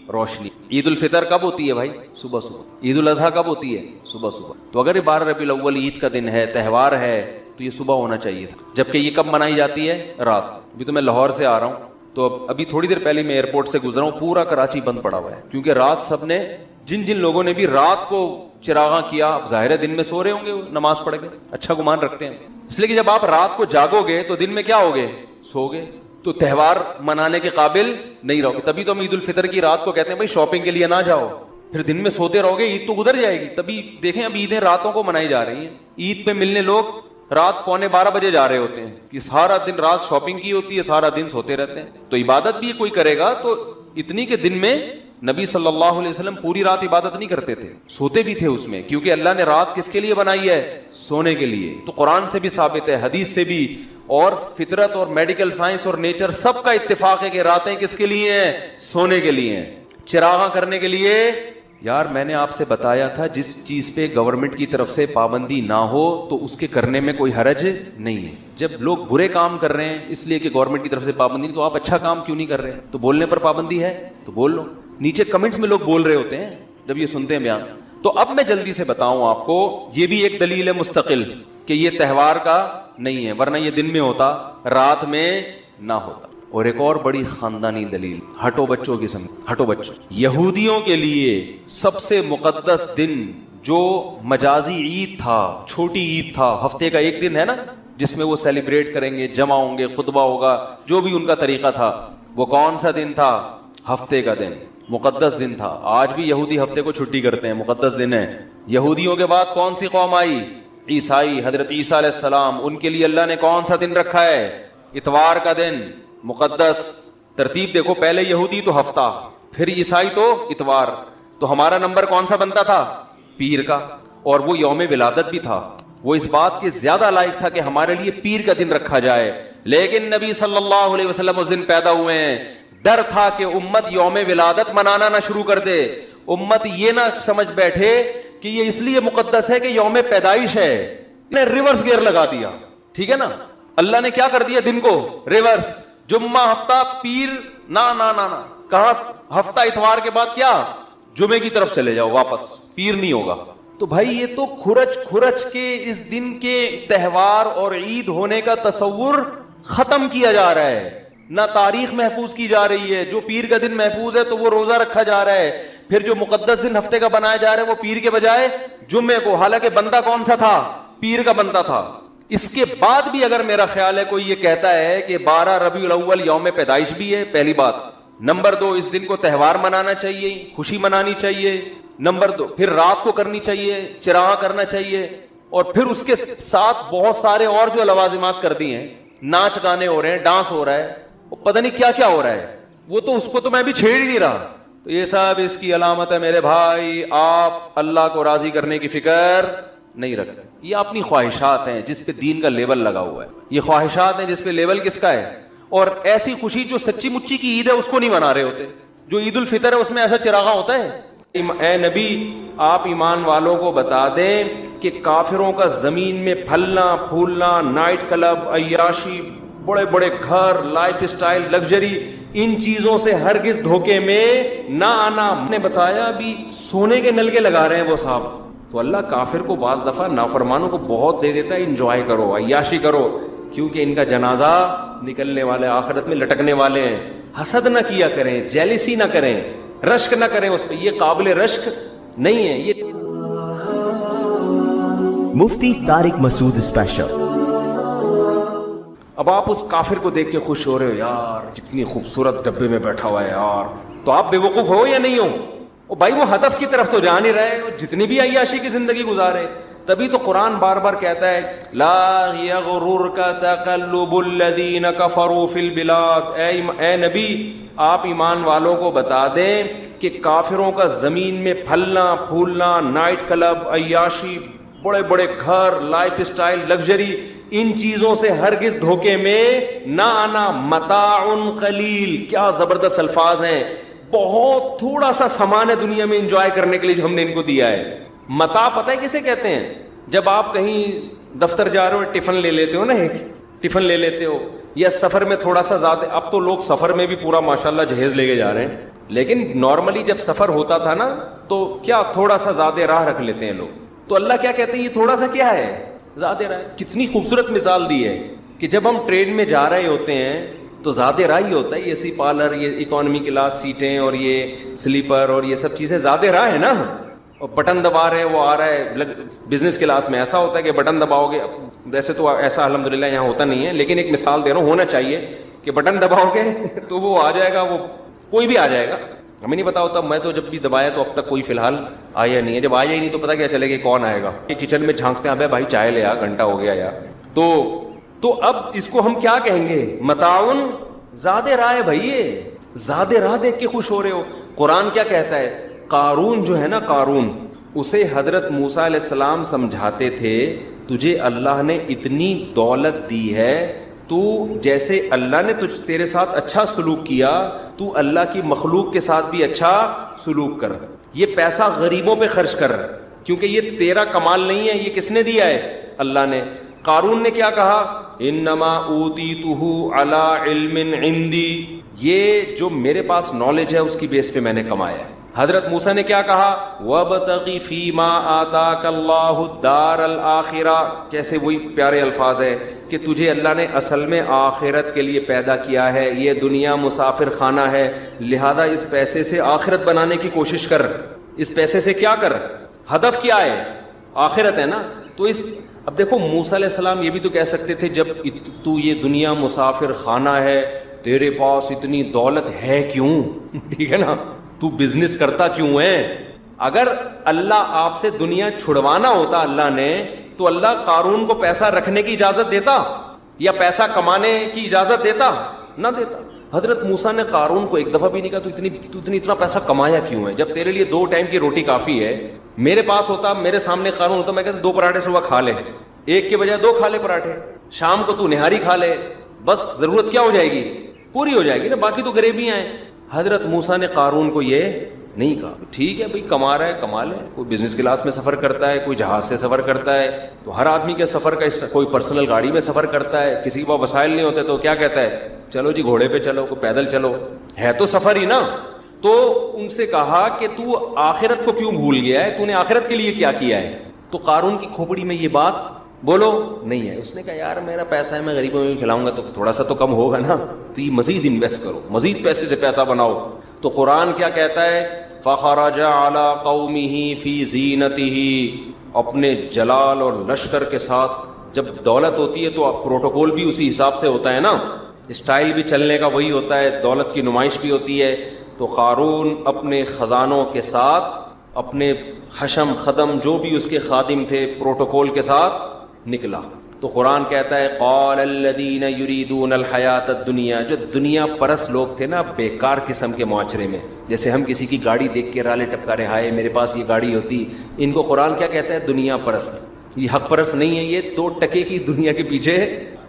روشنی. عید الفطر کب ہوتی ہے بھائی؟ صبح صبح. عید الاضحیٰ کب ہوتی ہے؟ صبح صبح. تو اگر یہ 12 ربیع الاول عید کا دن ہے، تہوار ہے، تو یہ صبح ہونا چاہیے تھا، جبکہ یہ کب منائی جاتی ہے؟ رات. ابھی تو میں لاہور سے آ رہا ہوں، تو ابھی تھوڑی دیر پہلے میں ایئرپورٹ سے گزرا ہوں، پورا کراچی بند پڑا ہوا ہے، کیونکہ رات سب نے، جن لوگوں نے بھی رات کو چراغاں کیا، ظاہر ہے دن میں سو رہے ہوں گے، نماز پڑھ کے اچھا گمان رکھتے ہیں، اس لیے کہ جب آپ رات کو جاگو گے تو دن میں کیا ہوگے؟ سو گے، تو تہوار منانے کے قابل نہیں رہو گے. تبھی تو ہم عید الفطر کی رات کو کہتے ہیں بھائی شاپنگ کے لیے نہ جاؤ، پھر دن میں سوتے رہو گے، عید تو گزر جائے گی. تبھی دیکھیں اب عیدیں راتوں کو منائی جا رہی ہیں. عید پہ ملنے لوگ رات 11:45 بجے جا رہے ہوتے ہیں، کہ سارا دن رات شاپنگ کی ہوتی ہے، سارا دن سوتے رہتے ہیں. تو عبادت بھی کوئی کرے گا تو اتنی کہ دن میں نبی صلی اللہ علیہ وسلم پوری رات عبادت نہیں کرتے تھے، سوتے بھی تھے اس میں، کیونکہ اللہ نے رات کس کے لیے بنائی ہے؟ سونے کے لیے. تو قرآن سے بھی ثابت ہے، حدیث سے بھی، اور فطرت اور میڈیکل سائنس اور نیچر سب کا اتفاق ہے کہ راتیں کس کے لیے ہیں؟ سونے کے لیے ہیں، چراغاں کرنے کے لیے. یار میں نے آپ سے بتایا تھا جس چیز پہ گورنمنٹ کی طرف سے پابندی نہ ہو تو اس کے کرنے میں کوئی حرج نہیں ہے. جب لوگ برے کام کر رہے ہیں اس لیے کہ گورنمنٹ کی طرف سے پابندی نہیں، تو آپ اچھا کام کیوں نہیں کر رہے ہیں؟ تو بولنے پر پابندی ہے تو بول لو. نیچے کمنٹس میں لوگ بول رہے ہوتے ہیں جب یہ سنتے ہیں بیان. تو اب میں جلدی سے بتاؤں آپ کو، یہ بھی ایک دلیل ہے مستقل کہ یہ تہوار کا نہیں ہے، ورنہ یہ دن میں ہوتا، رات میں نہ ہوتا. اور ایک اور بڑی خاندانی دلیل، ہٹو بچوں کی سمجھ، ہٹو بچوں. یہودیوں کے لیے سب سے مقدس دن جو مجازی عید تھا، چھوٹی عید تھا، ہفتے کا ایک دن ہے نا جس میں وہ سیلیبریٹ کریں گے، جمع ہوں گے، خطبہ ہوگا، جو بھی ان کا طریقہ تھا، وہ کون سا دن تھا؟ ہفتے کا دن، مقدس دن تھا. آج بھی یہودی ہفتے کو چھٹی کرتے ہیں، مقدس دن ہے. یہودیوں کے بعد کون سی قوم آئی؟ عیسائی. حضرت عیسیٰ علیہ السلام، ان کے لیے اللہ نے کون سا دن رکھا ہے؟ اتوار کا دن، مقدس. ترتیب دیکھو، پہلے یہودی تو ہفتہ، پھر عیسائی تو اتوار. تو ہمارا نمبر کون سا بنتا تھا؟ پیر کا. اور وہ یوم ولادت بھی تھا، وہ اس بات کے زیادہ لائق تھا کہ ہمارے لیے پیر کا دن رکھا جائے. لیکن نبی صلی اللہ علیہ وسلم اس دن پیدا ہوئے ہیں. ڈر تھا کہ امت یوم ولادت منانا نہ شروع کر دے، امت یہ نہ سمجھ بیٹھے کہ یہ اس لیے مقدس ہے کہ یوم پیدائش ہے. نے ریورس گیئر لگا دیا، ٹھیک ہے نا. اللہ نے کیا کر دیا دن کو؟ ریورس. جمعہ ہفتہ پیر، نہ نہ نہ نہ، کہاں ہفتہ اتوار کے بعد کیا؟ جمعے کی طرف چلے جاؤ واپس، پیر نہیں ہوگا. تو بھائی یہ تو کھرچ کھرچ کے اس دن کے تہوار اور عید ہونے کا تصور ختم کیا جا رہا ہے. نہ تاریخ محفوظ کی جا رہی ہے. جو پیر کا دن محفوظ ہے تو وہ روزہ رکھا جا رہا ہے. پھر جو مقدس دن ہفتے کا بنایا جا رہا ہے وہ پیر کے بجائے جمعے کو، حالانکہ بندہ کون سا تھا؟ پیر کا بندہ تھا. اس کے بعد بھی اگر میرا خیال ہے کوئی یہ کہتا ہے کہ 12 ربیع الاول یوم پیدائش بھی ہے، پہلی بات. نمبر 2، اس دن کو تہوار منانا چاہیے، خوشی منانی چاہیے. نمبر 2، پھر رات کو کرنی چاہیے، چراغاں کرنا چاہیے. اور پھر اس کے ساتھ بہت سارے اور جو لوازمات کر دی ہیں، ناچ گانے ہو رہے ہیں، ڈانس ہو رہا ہے، پتہ نہیں کیا کیا ہو رہا ہے. وہ تو اس کو تو میں بھی چھیڑ ہی نہیں رہا. تو یہ سب اس کی علامت ہے میرے بھائی، آپ اللہ کو راضی کرنے کی فکر نہیں رکھتے. یہ اپنی خواہشات ہیں جس پہ دین کا لیبل لگا ہوا ہے. یہ خواہشات ہیں جس پہ لیبل کس کا ہے. اور ایسی خوشی جو سچی مچی کی عید ہے اس کو نہیں منا رہے ہوتے. جو عید الفطر ہے اس میں ایسا چراغاں ہوتا ہے. اے نبی، آپ ایمان والوں کو بتا دیں کہ کافروں کا زمین میں پھلنا پھولنا، نائٹ کلب، عیاشی، بڑے بڑے گھر، لائف سٹائل، لگژری، ان چیزوں سے ہرگز دھوکے میں نہ آنا. نے بتایا بھی سونے کے نل کے لگا رہے ہیں وہ صاحب. تو اللہ کافر کو بعض دفعہ نافرمانوں کو بہت دے دیتا ہے, انجوائے کرو, عیاشی کرو, کیونکہ ان کا جنازہ نکلنے والے, آخرت میں لٹکنے والے ہیں. حسد نہ کیا کریں, جیلسی نہ کریں, رشک نہ کریں اس پہ, یہ قابل رشک نہیں ہے. یہ مفتی طارق مسعود اسپیشل. اب آپ اس کافر کو دیکھ کے خوش ہو رہے ہو, یار کتنی خوبصورت ڈبے میں بیٹھا ہوا ہے یار, تو آپ بے وقوف ہو یا نہیں ہو؟ او بھائی وہ ہدف کی طرف تو جا نہیں رہے, جتنی بھی عیاشی کی زندگی گزارے. تبھی تو قرآن بار بار کہتا ہے لا یغررک تقلب الذین کفروا فی البلاد. اے نبی آپ ایمان والوں کو بتا دیں کہ کافروں کا زمین میں پھلنا پھولنا, نائٹ کلب, عیاشی, بڑے بڑے گھر, لائف اسٹائل, لگژری, ان چیزوں سے ہرگز دھوکے میں نہ آنا. متاع قلیل, کیا زبردست الفاظ ہیں. بہت تھوڑا سا سامان ہے دنیا میں انجوائے کرنے کے لیے جو ہم نے ان کو دیا ہے. متاع پتہ ہے کسے کہتے ہیں؟ جب آپ کہیں دفتر جا رہے ہو, ٹفن لے لیتے ہو نا, ایک ٹفن لے لیتے ہو, یا سفر میں تھوڑا سا زیادہ, اب تو لوگ سفر میں بھی پورا ماشاءاللہ جہیز لے کے جا رہے ہیں, لیکن نارملی جب سفر ہوتا تھا نا تو کیا تھوڑا سا زیادہ راہ رکھ لیتے ہیں لوگ. تو اللہ کیا کہتے ہیں, یہ تھوڑا سا کیا ہے, زیادہ راہ. کتنی خوبصورت مثال دی ہے کہ جب ہم ٹرین میں جا رہے ہوتے ہیں تو زیادہ راہ ہی ہوتا ہے. یہ سی پارلر, یہ اکانومی کلاس سیٹیں, اور یہ سلیپر, اور یہ سب چیزیں زیادہ راہ ہے نا. اور بٹن دبا رہے وہ آ رہا ہے. بزنس کلاس میں ایسا ہوتا ہے کہ بٹن دباؤ گے, ویسے تو ایسا الحمدللہ یہاں ہوتا نہیں ہے, لیکن ایک مثال دے رہا ہوں, ہونا چاہیے کہ بٹن دباؤ گے تو وہ آ جائے گا, وہ کوئی بھی آ جائے گا. ہمیں نہیں پتا ہوتا, میں تو جب بھی دبایا تو اب تک کوئی فی الحال آیا نہیں ہے. جب آیا ہی نہیں تو پتا کیا چلے گا کون آئے گا. کہ کچن میں جھانکتے ہیں, ابے بھائی چائے لے آ, گھنٹہ ہو گیا یار. تو اب اس کو ہم کیا کہیں گے, متاعن زیادہ راہ ہے بھائی, یہ زیادہ راہ دیکھ کے خوش ہو رہے ہو. قرآن کیا کہتا ہے, قارون جو ہے نا, قارون, اسے حضرت موسیٰ علیہ السلام سمجھاتے تھے تجھے اللہ نے اتنی دولت دی ہے, تو جیسے اللہ نے تیرے ساتھ اچھا سلوک کیا, تو اللہ کی مخلوق کے ساتھ بھی اچھا سلوک کر. یہ پیسہ غریبوں پہ خرچ کر, کیونکہ یہ تیرا کمال نہیں ہے, یہ کس نے دیا ہے, اللہ نے. قارون نے کیا کہا, انما اوتیتہ علی علم عندی, یہ جو میرے پاس نالج ہے اس کی بیس پہ میں نے کمایا ہے. حضرت موسیٰ نے کیا کہا, وَابْتَغِ فِي مَا آتَاكَ اللَّهُ الدَّارَ الْآخِرَةَ. کیسے وہی پیارے الفاظ ہے کہ تجھے اللہ نے اصل میں آخرت کے لیے پیدا کیا ہے, یہ دنیا مسافر خانہ ہے, لہذا اس پیسے سے آخرت بنانے کی کوشش کر. اس پیسے سے کیا کر, ہدف کیا ہے, آخرت ہے نا. تو اب دیکھو موسیٰ علیہ السلام یہ بھی تو کہہ سکتے تھے, جب تو یہ دنیا مسافر خانہ ہے, تیرے پاس اتنی دولت ہے کیوں, ٹھیک ہے نا, تو بزنس کرتا کیوں ہے. اگر اللہ آپ سے دنیا چھڑوانا ہوتا اللہ نے, تو اللہ قارون کو پیسہ رکھنے کی اجازت دیتا یا پیسہ کمانے کی اجازت دیتا؟ نہ دیتا. حضرت موسیٰ نے قارون کو ایک دفعہ بھی نہیں کہا تو اتنا پیسہ کمایا کیوں ہے, جب تیرے لیے 2 ٹائم کی روٹی کافی ہے. میرے پاس ہوتا, میرے سامنے قارون ہوتا, میں کہتا 2 پراٹھے صبح کھا لے, ایک کے بجائے 2 کھا لے پراٹھے, شام کو تو نہاری کھا لے, بس ضرورت کیا ہو جائے گی, پوری ہو جائے گی نا, باقی تو غریبیاں ہیں. حضرت موسیٰ نے قارون کو یہ نہیں کہا, ٹھیک ہے بھائی کما رہا ہے کما لے, کوئی بزنس کلاس میں سفر کرتا ہے, کوئی جہاز سے سفر کرتا ہے, تو ہر آدمی کے سفر کا کوئی پرسنل گاڑی میں سفر کرتا ہے, کسی کے پاس وسائل نہیں ہوتے تو کیا کہتا ہے, چلو جی گھوڑے پہ چلو, کوئی پیدل چلو, ہے تو سفر ہی نا. تو ان سے کہا کہ تو آخرت کو کیوں بھول گیا ہے, تو نے آخرت کے لیے کیا کیا ہے. تو قارون کی کھوپڑی میں یہ بات بولو نہیں ہے. اس نے کہا یار میرا پیسہ ہے, میں غریبوں میں کھلاؤں گا تو تھوڑا سا تو کم ہوگا نا, تو یہ مزید انویسٹ کرو, مزید پیسے سے پیسہ بناؤ. تو قرآن کیا کہتا ہے, فَخَرَجَ عَلَىٰ قَوْمِهِ فِي زِینَتِهِ, اپنے جلال اور لشکر کے ساتھ. جب دولت ہوتی ہے تو پروٹوکول بھی اسی حساب سے ہوتا ہے نا, اسٹائل بھی چلنے کا وہی ہوتا ہے, دولت کی نمائش بھی ہوتی ہے. تو قارون اپنے خزانوں کے ساتھ, اپنے حشم خدم جو بھی اس کے خادم تھے, پروٹوکول کے ساتھ نکلا. تو قرآن کہتا ہے قال الذین یریدون الحیات الدنیا, جو دنیا پرست لوگ تھے نا بیکار قسم کے معاشرے میں, جیسے ہم کسی کی گاڑی دیکھ کے رالے ٹپکا رہے, ہائے میرے پاس یہ گاڑی ہوتی, ان کو قرآن کیا کہتا ہے, دنیا پرست. یہ حق پرست نہیں ہے, یہ 2 ٹکے کی دنیا کے پیچھے.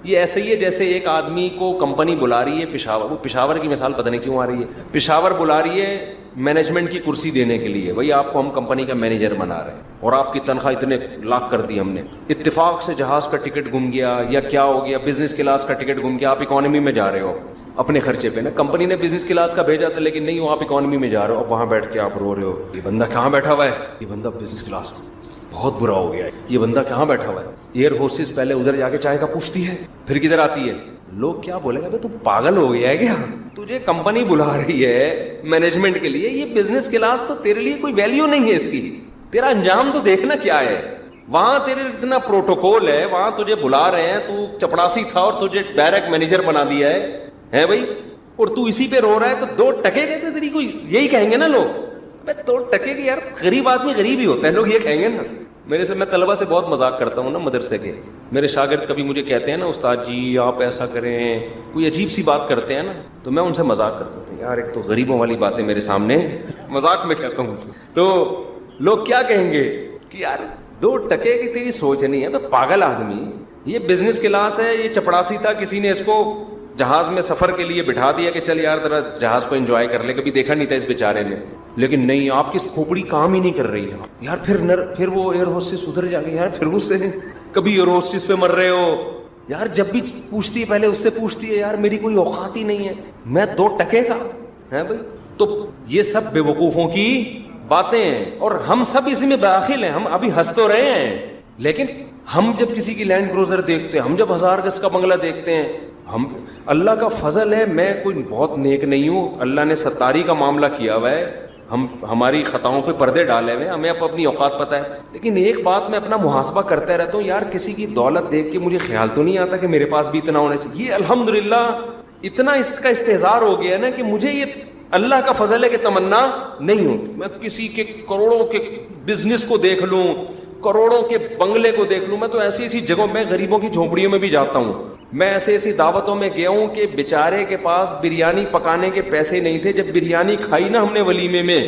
یہ ایسے ہی ہے جیسے ایک آدمی کو کمپنی بلا رہی ہے پشاور, وہ پشاور کی مثال پتہ نہیں کیوں آ رہی ہے, پشاور بلا رہی ہے مینجمنٹ کی کرسی دینے کے لیے, بھائی آپ کو ہم کمپنی کا مینیجر بنا رہے ہیں اور آپ کی تنخواہ اتنے لاکھ کر دی ہم نے. اتفاق سے جہاز کا ٹکٹ گم گیا یا کیا ہو گیا, بزنس کلاس کا ٹکٹ گم گیا, آپ اکانومی میں جا رہے ہو, اپنے خرچے پہ نا. کمپنی نے بزنس کلاس کا بھیجا تھا لیکن نہیں, آپ اکانومی میں جا رہے ہو, اب وہاں بیٹھ کے آپ رو رہے ہو, یہ بندہ کہاں بیٹھا ہوا ہے, یہ بندہ بزنس کلاس میں, بہت برا ہو گیا ہے, یہ بندہ کہاں بیٹھا ہوا ہے. ایئر ہوسٹس پہلے ادھر جا کے چائے کا پوچھتی ہے, پھر کدھر آتی ہے. لوگ کیا بولیں گے, تو پاگل ہو گیا ہے کیا, تجھے کمپنی بلا رہی ہے مینجمنٹ کے لیے, یہ بزنس کلاس تو تیرے لیے کوئی ویلیو نہیں ہے اس کی, تیرا انجام تو دیکھنا کیا ہے. وہاں تیرے اتنا پروٹوکول ہے, وہاں تجھے بلا رہے ہیں, تو چپڑاسی تھا اور تجھے ڈائریکٹ مینیجر بنا دیا ہے بھائی, اور تو اسی پہ رو رہا ہے. تو 2 ٹکے کہتے تیری کوئی یہی کہیں گے نا لوگ, 2 ٹکے کے یار, غریب آدمی غریب ہی ہوتا ہے, لوگ یہ کہیں گے نا. میں طلبہ سے بہت مذاق کرتا ہوں نا مدرسے کے, میرے شاگرد کبھی مجھے کہتے ہیں نا استاد جی آپ ایسا کریں, کوئی عجیب سی بات کرتے ہیں نا, تو میں ان سے مذاق کرتا ہوں, یار ایک تو غریبوں والی باتیں میرے سامنے مذاق میں کہتا ہوں. تو لوگ کیا کہیں گے کہ یار 2 ٹکے کی تیری سوچ نہیں ہے, میں پاگل آدمی, یہ بزنس کلاس ہے, یہ چپڑاسی تھا, کسی نے اس کو جہاز میں سفر کے لیے بٹھا دیا کہ چل یار ذرا جہاز کو انجوائے کر لے, کبھی دیکھا نہیں تھا اس بیچارے نے. لیکن نہیں, آپ کی کھوپڑی کام ہی نہیں کر رہی ہے یار. پھر وہ ایئر ہوسٹس ادھر جا کے یار پھر اس سے کبھی ایئر ہوسٹس پہ مر رہے ہو یار, جب بھی پوچھتی ہے پہلے اس سے پوچھتی ہے یار میری کوئی اوقات ہی نہیں ہے, میں 2 ٹکے کا ہے بھائی. تو یہ سب بے وقوفوں کی باتیں ہیں, اور ہم سب اسی میں داخل ہیں. ہم ابھی ہنس تو رہے ہیں, لیکن ہم جب کسی کی لینڈ کروزر دیکھتے ہیں, ہم جب 1000 گز کا بنگلہ دیکھتے ہیں, ہم اللہ کا فضل ہے, میں کوئی بہت نیک نہیں ہوں, اللہ نے ستاری کا معاملہ کیا ہوا ہے, ہماری خطاؤں پہ پردے ڈالے ہوئے, ہمیں اپنی اوقات پتہ ہے. لیکن ایک بات میں اپنا محاسبہ کرتا رہتا ہوں, یار کسی کی دولت دیکھ کے مجھے خیال تو نہیں آتا کہ میرے پاس بھی اتنا ہونا چاہیے. یہ الحمدللہ اتنا اس کا استحضار ہو گیا ہے نا کہ مجھے یہ اللہ کا فضل ہے کہ تمنا نہیں ہوتی. میں کسی کے کروڑوں کے بزنس کو دیکھ لوں, کروڑوں کے بنگلے کو دیکھ لوں, میں تو ایسی جگہوں میں غریبوں کی جھونپڑیوں میں بھی جاتا ہوں. میں ایسی دعوتوں میں گیا ہوں کہ بیچارے کے پاس بریانی پکانے کے پیسے نہیں تھے. جب بریانی کھائی نا ہم نے ولیمے میں,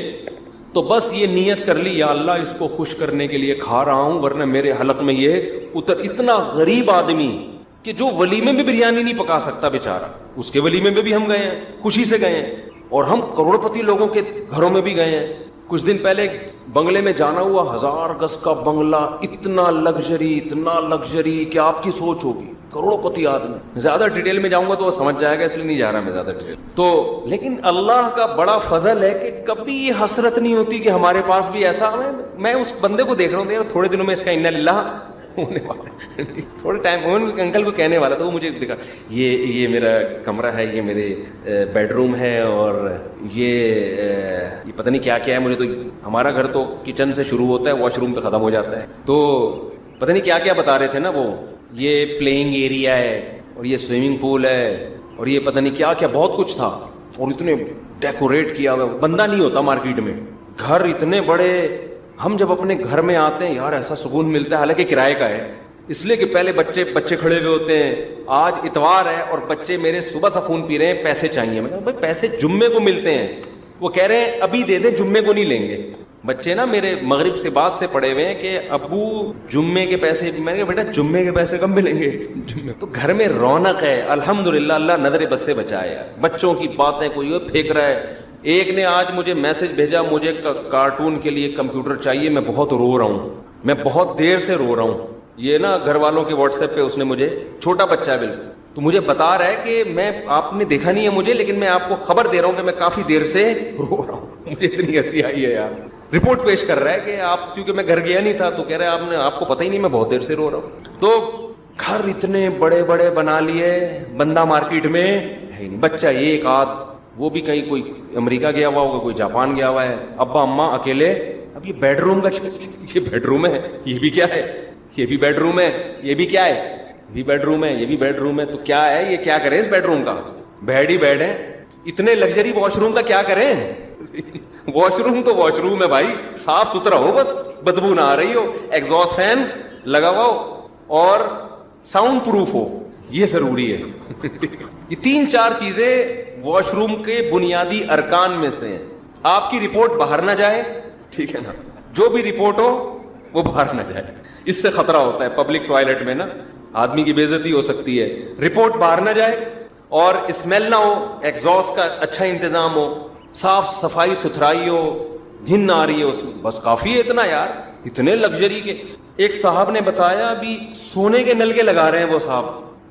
تو بس یہ نیت کر لی, یا اللہ اس کو خوش کرنے کے لیے کھا رہا ہوں, ورنہ میرے حلق میں یہ اتنا غریب آدمی کہ جو ولیمے میں بریانی نہیں پکا سکتا بیچارہ, اس کے ولیمے میں بھی ہم گئے ہیں, خوشی سے گئے ہیں. اور ہم کروڑ پتی لوگوں کے گھروں میں بھی گئے ہیں. کچھ دن پہلے بنگلے میں جانا ہوا, 1000 گز کا بنگلہ, اتنا لگژری کہ آپ کی سوچ ہوگی, کروڑ پتی آدمی. زیادہ ڈیٹیل میں جاؤں گا تو وہ سمجھ جائے گا, اس لیے نہیں جا رہا میں زیادہ ڈیٹیل. تو لیکن اللہ کا بڑا فضل ہے کہ کبھی یہ حسرت نہیں ہوتی کہ ہمارے پاس بھی ایسا ہے. میں اس بندے کو دیکھ رہا ہوں, یار تھوڑے دنوں میں اس کا انا للہ ہونے والا, تھوڑے ٹائم انکل کو کہنے والا تھا, وہ مجھے دکھا, یہ میرا کمرہ ہے, یہ میرے بیڈ روم ہے, اور یہ پتہ نہیں کیا کیا ہے. مجھے تو ہمارا گھر تو کچن سے شروع ہوتا ہے, واش روم پہ ختم ہو جاتا ہے. تو پتہ نہیں کیا کیا بتا رہے تھے نا وہ, یہ پلینگ ایریا ہے, اور یہ سوئمنگ پول ہے, اور یہ پتہ نہیں کیا کیا, بہت کچھ تھا. اور اتنے ڈیکوریٹ کیا ہوا, بندہ نہیں ہوتا مارکیٹ میں, گھر اتنے بڑے. ہم جب اپنے گھر میں آتے ہیں یار ایسا سکون ملتا ہے, حالانکہ کرائے کا ہے, اس لیے کہ پہلے بچے کھڑے ہوئے ہوتے ہیں. آج اتوار ہے اور بچے میرے صبح سے فون پی رہے ہیں, پیسے چاہیے. میں کہا بھائی پیسے جمعے کو ملتے ہیں. وہ کہہ رہے ہیں ابھی دے دیں, جمعے کو نہیں لیں گے. بچے نا میرے مغرب سے بعد سے پڑے ہوئے ہیں کہ ابو جمعے کے پیسے. میں نے کہا بیٹا جمعے کے پیسے کب ملیں گے, تو گھر میں رونق ہے الحمدللہ. اللہ نظر بد سے بچائے. بچوں کی باتیں کوئی پھینک رہا ہے. ایک نے آج مجھے میسج بھیجا, مجھے کارٹون کے لیے کمپیوٹر چاہیے, میں بہت رو رہا ہوں, میں بہت دیر سے رو رہا ہوں. یہ نا گھر والوں کے واٹس ایپ پہ اس نے مجھے, چھوٹا بچہ ہے بالکل, تو مجھے بتا رہا ہے کہ میں, آپ نے دیکھا نہیں ہے مجھے, لیکن میں آپ کو خبر دے رہا ہوں کہ میں کافی دیر سے رو رہا ہوں. مجھے اتنی ہنسی آئی ہے یار. رپورٹ پیش کر رہا ہے کہ آپ, کیونکہ میں گھر گیا نہیں تھا, تو کہہ رہے ہیں آپ کو پتہ ہی نہیں میں بہت دیر سے رو رہا ہوں. تو گھر اتنے بڑے بڑے بنا لیے, بندہ مارکیٹ میں ہے نہیں. بچہ ایک آدھ, وہ بھی کہیں کوئی امریکہ گیا ہوا ہوگا, کوئی جاپان گیا ہوا ہے, ابا اماں اکیلے. اب یہ بیڈ روم کا, یہ بیڈ روم ہے, یہ بھی کیا ہے, یہ بھی بیڈ روم ہے, یہ بھی کیا ہے, یہ بھی بیڈ روم ہے, یہ بھی بیڈ روم ہے. تو کیا ہے یہ, کیا کریں اس بیڈ روم کا, بیڈ ہی بیڈ ہے. اتنے لگژری واش روم کا کیا کریں, واش روم تو واش روم ہے بھائی, صاف ستھرا ہو, بس بدبو نہ آ رہی ہو, ایگزاسٹ فین لگا ہوا ہو, اور ساؤنڈ پروف ہو, یہ ضروری ہے. یہ 3-4 چیزیں واش روم کے بنیادی ارکان میں سے ہیں. آپ کی رپورٹ باہر نہ جائے, ٹھیک ہے نا, جو بھی رپورٹ ہو وہ باہر نہ جائے, اس سے خطرہ ہوتا ہے. پبلک ٹوائلٹ میں نا آدمی کی بے عزتی ہو سکتی ہے. رپورٹ باہر نہ جائے, اور اسمیل نہ ہو, ایگزاسٹ کا اچھا انتظام ہو, صاف صفائی ستھرائی ہو, گھن نہ آ رہی ہے اس میں, بس کافی ہے اتنا یار. اتنے لگژری کے, ایک صاحب نے بتایا ابھی سونے کے نل کے لگا رہے ہیں وہ صاحب,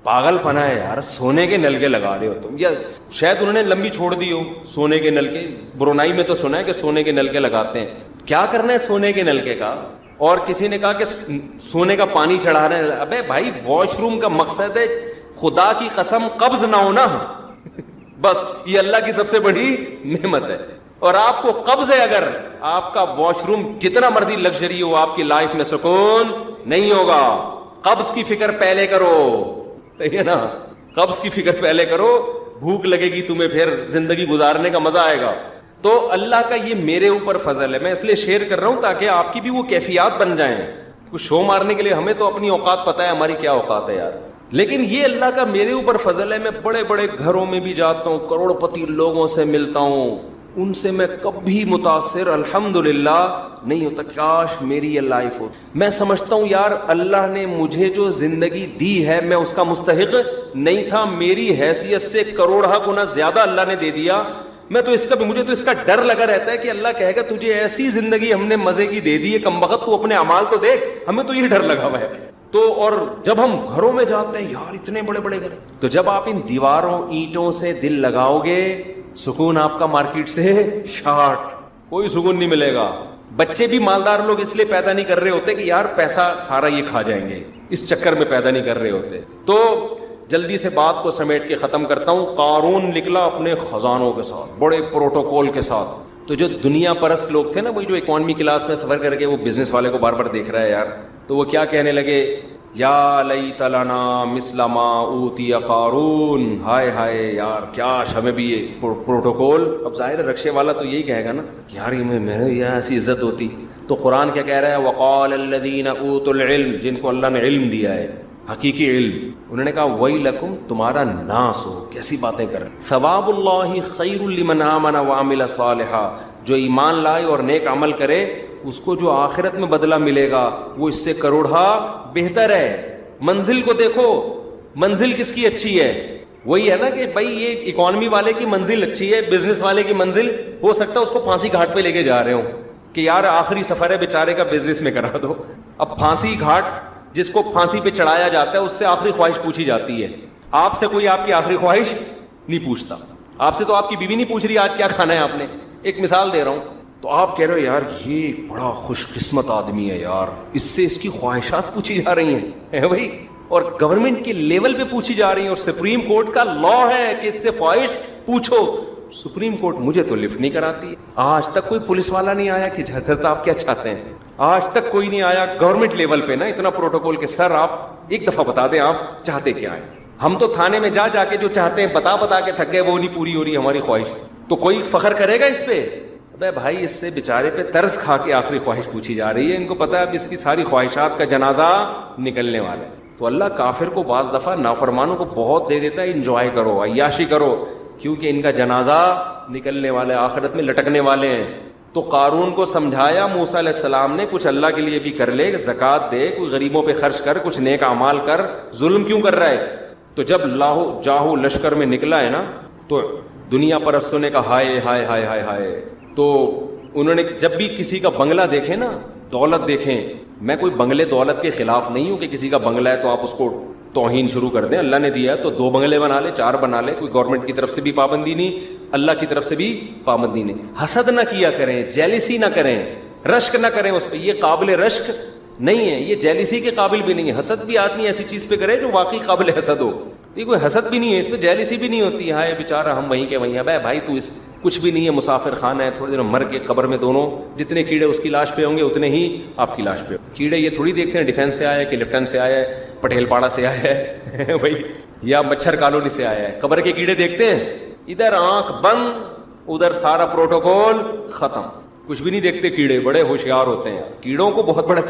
پاگل پنا ہے یار, سونے کے نلکے لگا رہے ہو تم, یا شاید انہوں نے لمبی چھوڑ دی ہو سونے کے نلکے. برونائی میں تو سنا ہے کہ سونے کے نلکے لگاتے ہیں, کیا کرنا ہے سونے کے نلکے کا؟ اور کسی نے کہا کہ سونے کا پانی چڑھانا ہے. ابے بھائی واش روم کا مقصد ہے خدا کی قسم قبض نہ ہونا, بس یہ اللہ کی سب سے بڑی نعمت ہے. اور آپ کو قبض ہے, اگر آپ کا واش روم جتنا مرضی لگژری ہو, آپ کی لائف میں سکون نہیں ہوگا. قبض کی فکر پہلے کرو, ہے نا, قبض کی فکر پہلے کرو, بھوک لگے گی تمہیں, پھر زندگی گزارنے کا مزہ آئے گا. تو اللہ کا یہ میرے اوپر فضل ہے, میں اس لیے شیئر کر رہا ہوں تاکہ آپ کی بھی وہ کیفیات بن جائیں. کچھ شو مارنے کے لیے ہمیں تو اپنی اوقات پتہ ہے ہماری کیا اوقات ہے یار, لیکن یہ اللہ کا میرے اوپر فضل ہے. میں بڑے بڑے گھروں میں بھی جاتا ہوں, کروڑ پتی لوگوں سے ملتا ہوں, ان سے میں کبھی متاثر الحمدللہ نہیں ہوتا. کاش میری یہ لائف ہو. میں سمجھتا ہوں یار اللہ نے مجھے جو زندگی دی ہے میں اس کا مستحق نہیں تھا, میری حیثیت سے کروڑہ گنا زیادہ اللہ نے دے دیا. میں تو اس کا بھی, مجھے تو اس کا ڈر لگا رہتا ہے کہ اللہ کہے گا تجھے ایسی زندگی ہم نے مزے کی دے دی ہے کم وقت, تو اپنے اعمال تو دیکھ. ہمیں تو یہ ڈر لگا ہوا ہے. تو اور جب ہم گھروں میں جاتے ہیں یار اتنے بڑے بڑے گھر, تو جب آپ ان دیواروں اینٹوں سے دل لگاؤ گے, سکون آپ کا مارکیٹ سے شارٹ, کوئی سکون نہیں ملے گا. بچے بھی مالدار لوگ اس لیے پیدا نہیں کر رہے ہوتے کہ یار پیسہ سارا یہ کھا جائیں گے, اس چکر میں پیدا نہیں کر رہے ہوتے. تو جلدی سے بات کو سمیٹ کے ختم کرتا ہوں. قارون نکلا اپنے خزانوں کے ساتھ, بڑے پروٹوکول کے ساتھ. تو جو دنیا پرست لوگ تھے نا, وہی جو اکانومی کلاس میں سفر کر کے وہ بزنس والے کو بار بار دیکھ رہا ہے یار, تو وہ کیا کہنے لگے, یا لیت لنا مثل ما اوتی قارون, ہائے ہائے یار کاش ہمیں بھی یہ پروٹوکول. اب ظاہر رکشے والا تو یہی کہے گا نا کہ یار میرے یہاں ایسی عزت ہوتی. تو قرآن کیا کہہ رہا ہے, وقال الذین اوتوا العلم, جن کو اللہ نے علم دیا ہے, حقیقی علم, انہوں نے کہا ویلکم, تمہارا ناس ہو. کیسی باتیں کر رہے, ثواب اللہ خیر لمن آمن وعمل صالحا, جو ایمان لائے اور نیک عمل کرے اس کو جو آخرت میں بدلہ ملے گا وہ اس سے کروڑا بہتر ہے. منزل کو دیکھو, منزل کس کی اچھی ہے؟ وہی ہے نا کہ بھائی یہ اکانومی والے کی منزل اچھی ہے, بزنس والے کی منزل ہو سکتا ہے اس کو پھانسی گھاٹ پہ لے کے جا رہے ہوں کہ یار آخری سفر ہے بیچارے کا, بزنس میں کرا دو. اب پھانسی گھاٹ جس کو پھانسی پہ چڑھایا جاتا ہے اس سے آخری خواہش پوچھی جاتی ہے. آپ سے کوئی آپ کی آخری خواہش نہیں پوچھتا. آپ سے تو آپ کی بیوی نہیں پوچھ رہی آج کیا کھانا ہے آپ نے. ایک مثال دے رہا ہوں, تو آپ کہہ رہے ہو یار یہ بڑا خوش قسمت آدمی ہے یار, اس سے اس کی خواہشات پوچھی جا رہی ہیں بھائی, اور گورنمنٹ کے لیول پہ پوچھی جا رہی ہیں, اور سپریم کورٹ کا لا ہے کہ اس سے خواہش پوچھو. سپریم کورٹ مجھے تو لفٹ نہیں کراتی. آج تک کوئی پولیس والا نہیں آیا کہ حضرت آپ کیا چاہتے ہیں, آج تک کوئی نہیں آیا گورنمنٹ لیول پہ نا اتنا پروٹوکول کہ سر آپ ایک دفعہ بتا دیں آپ چاہتے کیا ہیں. ہم تو تھانے میں جا جا کے جو چاہتے ہیں بتا کے تھک گئے, وہ نہیں پوری ہو رہی ہماری خواہش. تو کوئی فخر کرے گا اس پہ؟ ابے بھائی اس سے بیچارے پہ ترس کھا کے آخری خواہش پوچھی جا رہی ہے. ان کو پتا ہے اب اس کی ساری خواہشات کا جنازہ نکلنے والا ہے. تو اللہ کافر کو بعض دفعہ نافرمانوں کو بہت دے دیتا ہے, انجوائے کرو, عیاشی کرو, کیونکہ ان کا جنازہ نکلنے والا ہے, آخرت میں لٹکنے والے ہیں. تو قارون کو سمجھایا موسیٰ علیہ السلام نے, کچھ اللہ کے لیے بھی کر لے, زکوٰۃ دے, کوئی غریبوں پہ خرچ کر, کچھ نیک اعمال کر, ظلم کیوں کر رہا ہے. تو جب لاہو جاہو لشکر میں نکلا ہے نا, تو دنیا پرستوں نے کہا ہائے ہائے ہائے ہائے ہائے. تو انہوں نے جب بھی کسی کا بنگلہ دیکھیں نا, دولت دیکھیں, میں کوئی بنگلے دولت کے خلاف نہیں ہوں کہ کسی کا بنگلہ ہے تو آپ اس کو توہین شروع کر دیں. اللہ نے دیا ہے تو 2 بنگلے بنا لے, 4 بنا لے, کوئی گورنمنٹ کی طرف سے بھی پابندی نہیں, اللہ کی طرف سے بھی پابندی نہیں. حسد نہ کیا کریں, جیلسی نہ کریں, رشک نہ کریں اس پہ, یہ قابل رشک نہیں ہے, یہ جیلسی کے قابل بھی نہیں ہے. حسد بھی آدمی ایسی چیز پہ کرے جو واقعی قابل حسد ہو, یہ کوئی حسد بھی نہیں ہے, اس پہ جیلسی بھی نہیں ہوتی. ہائے بیچارہ ہم وہیں کے وہیں ہیں. بھائی تو اس کچھ بھی نہیں ہے, مسافر خانہ ہے, تھوڑی دیر مر کے قبر میں دونوں جتنے کیڑے اس کی لاش پہ ہوں گے اتنے ہی آپ کی لاش پہ. کیڑے یہ تھوڑی دیکھتے ہیں ڈیفینس سے آیا ہے کہ لیفٹن سے آیا ہے, پٹیل پاڑا سے آیا ہے بھائی, یا مچھر کالونی سے آیا ہے. قبر کے کیڑے دیکھتے ہیں, ادھر آنکھ بند, ادھر سارا پروٹوکول ختم, کچھ بھی نہیں دیکھتے. کیڑے بڑے ہوشیار ہوتے ہیں, کیڑوں کو بہت بڑا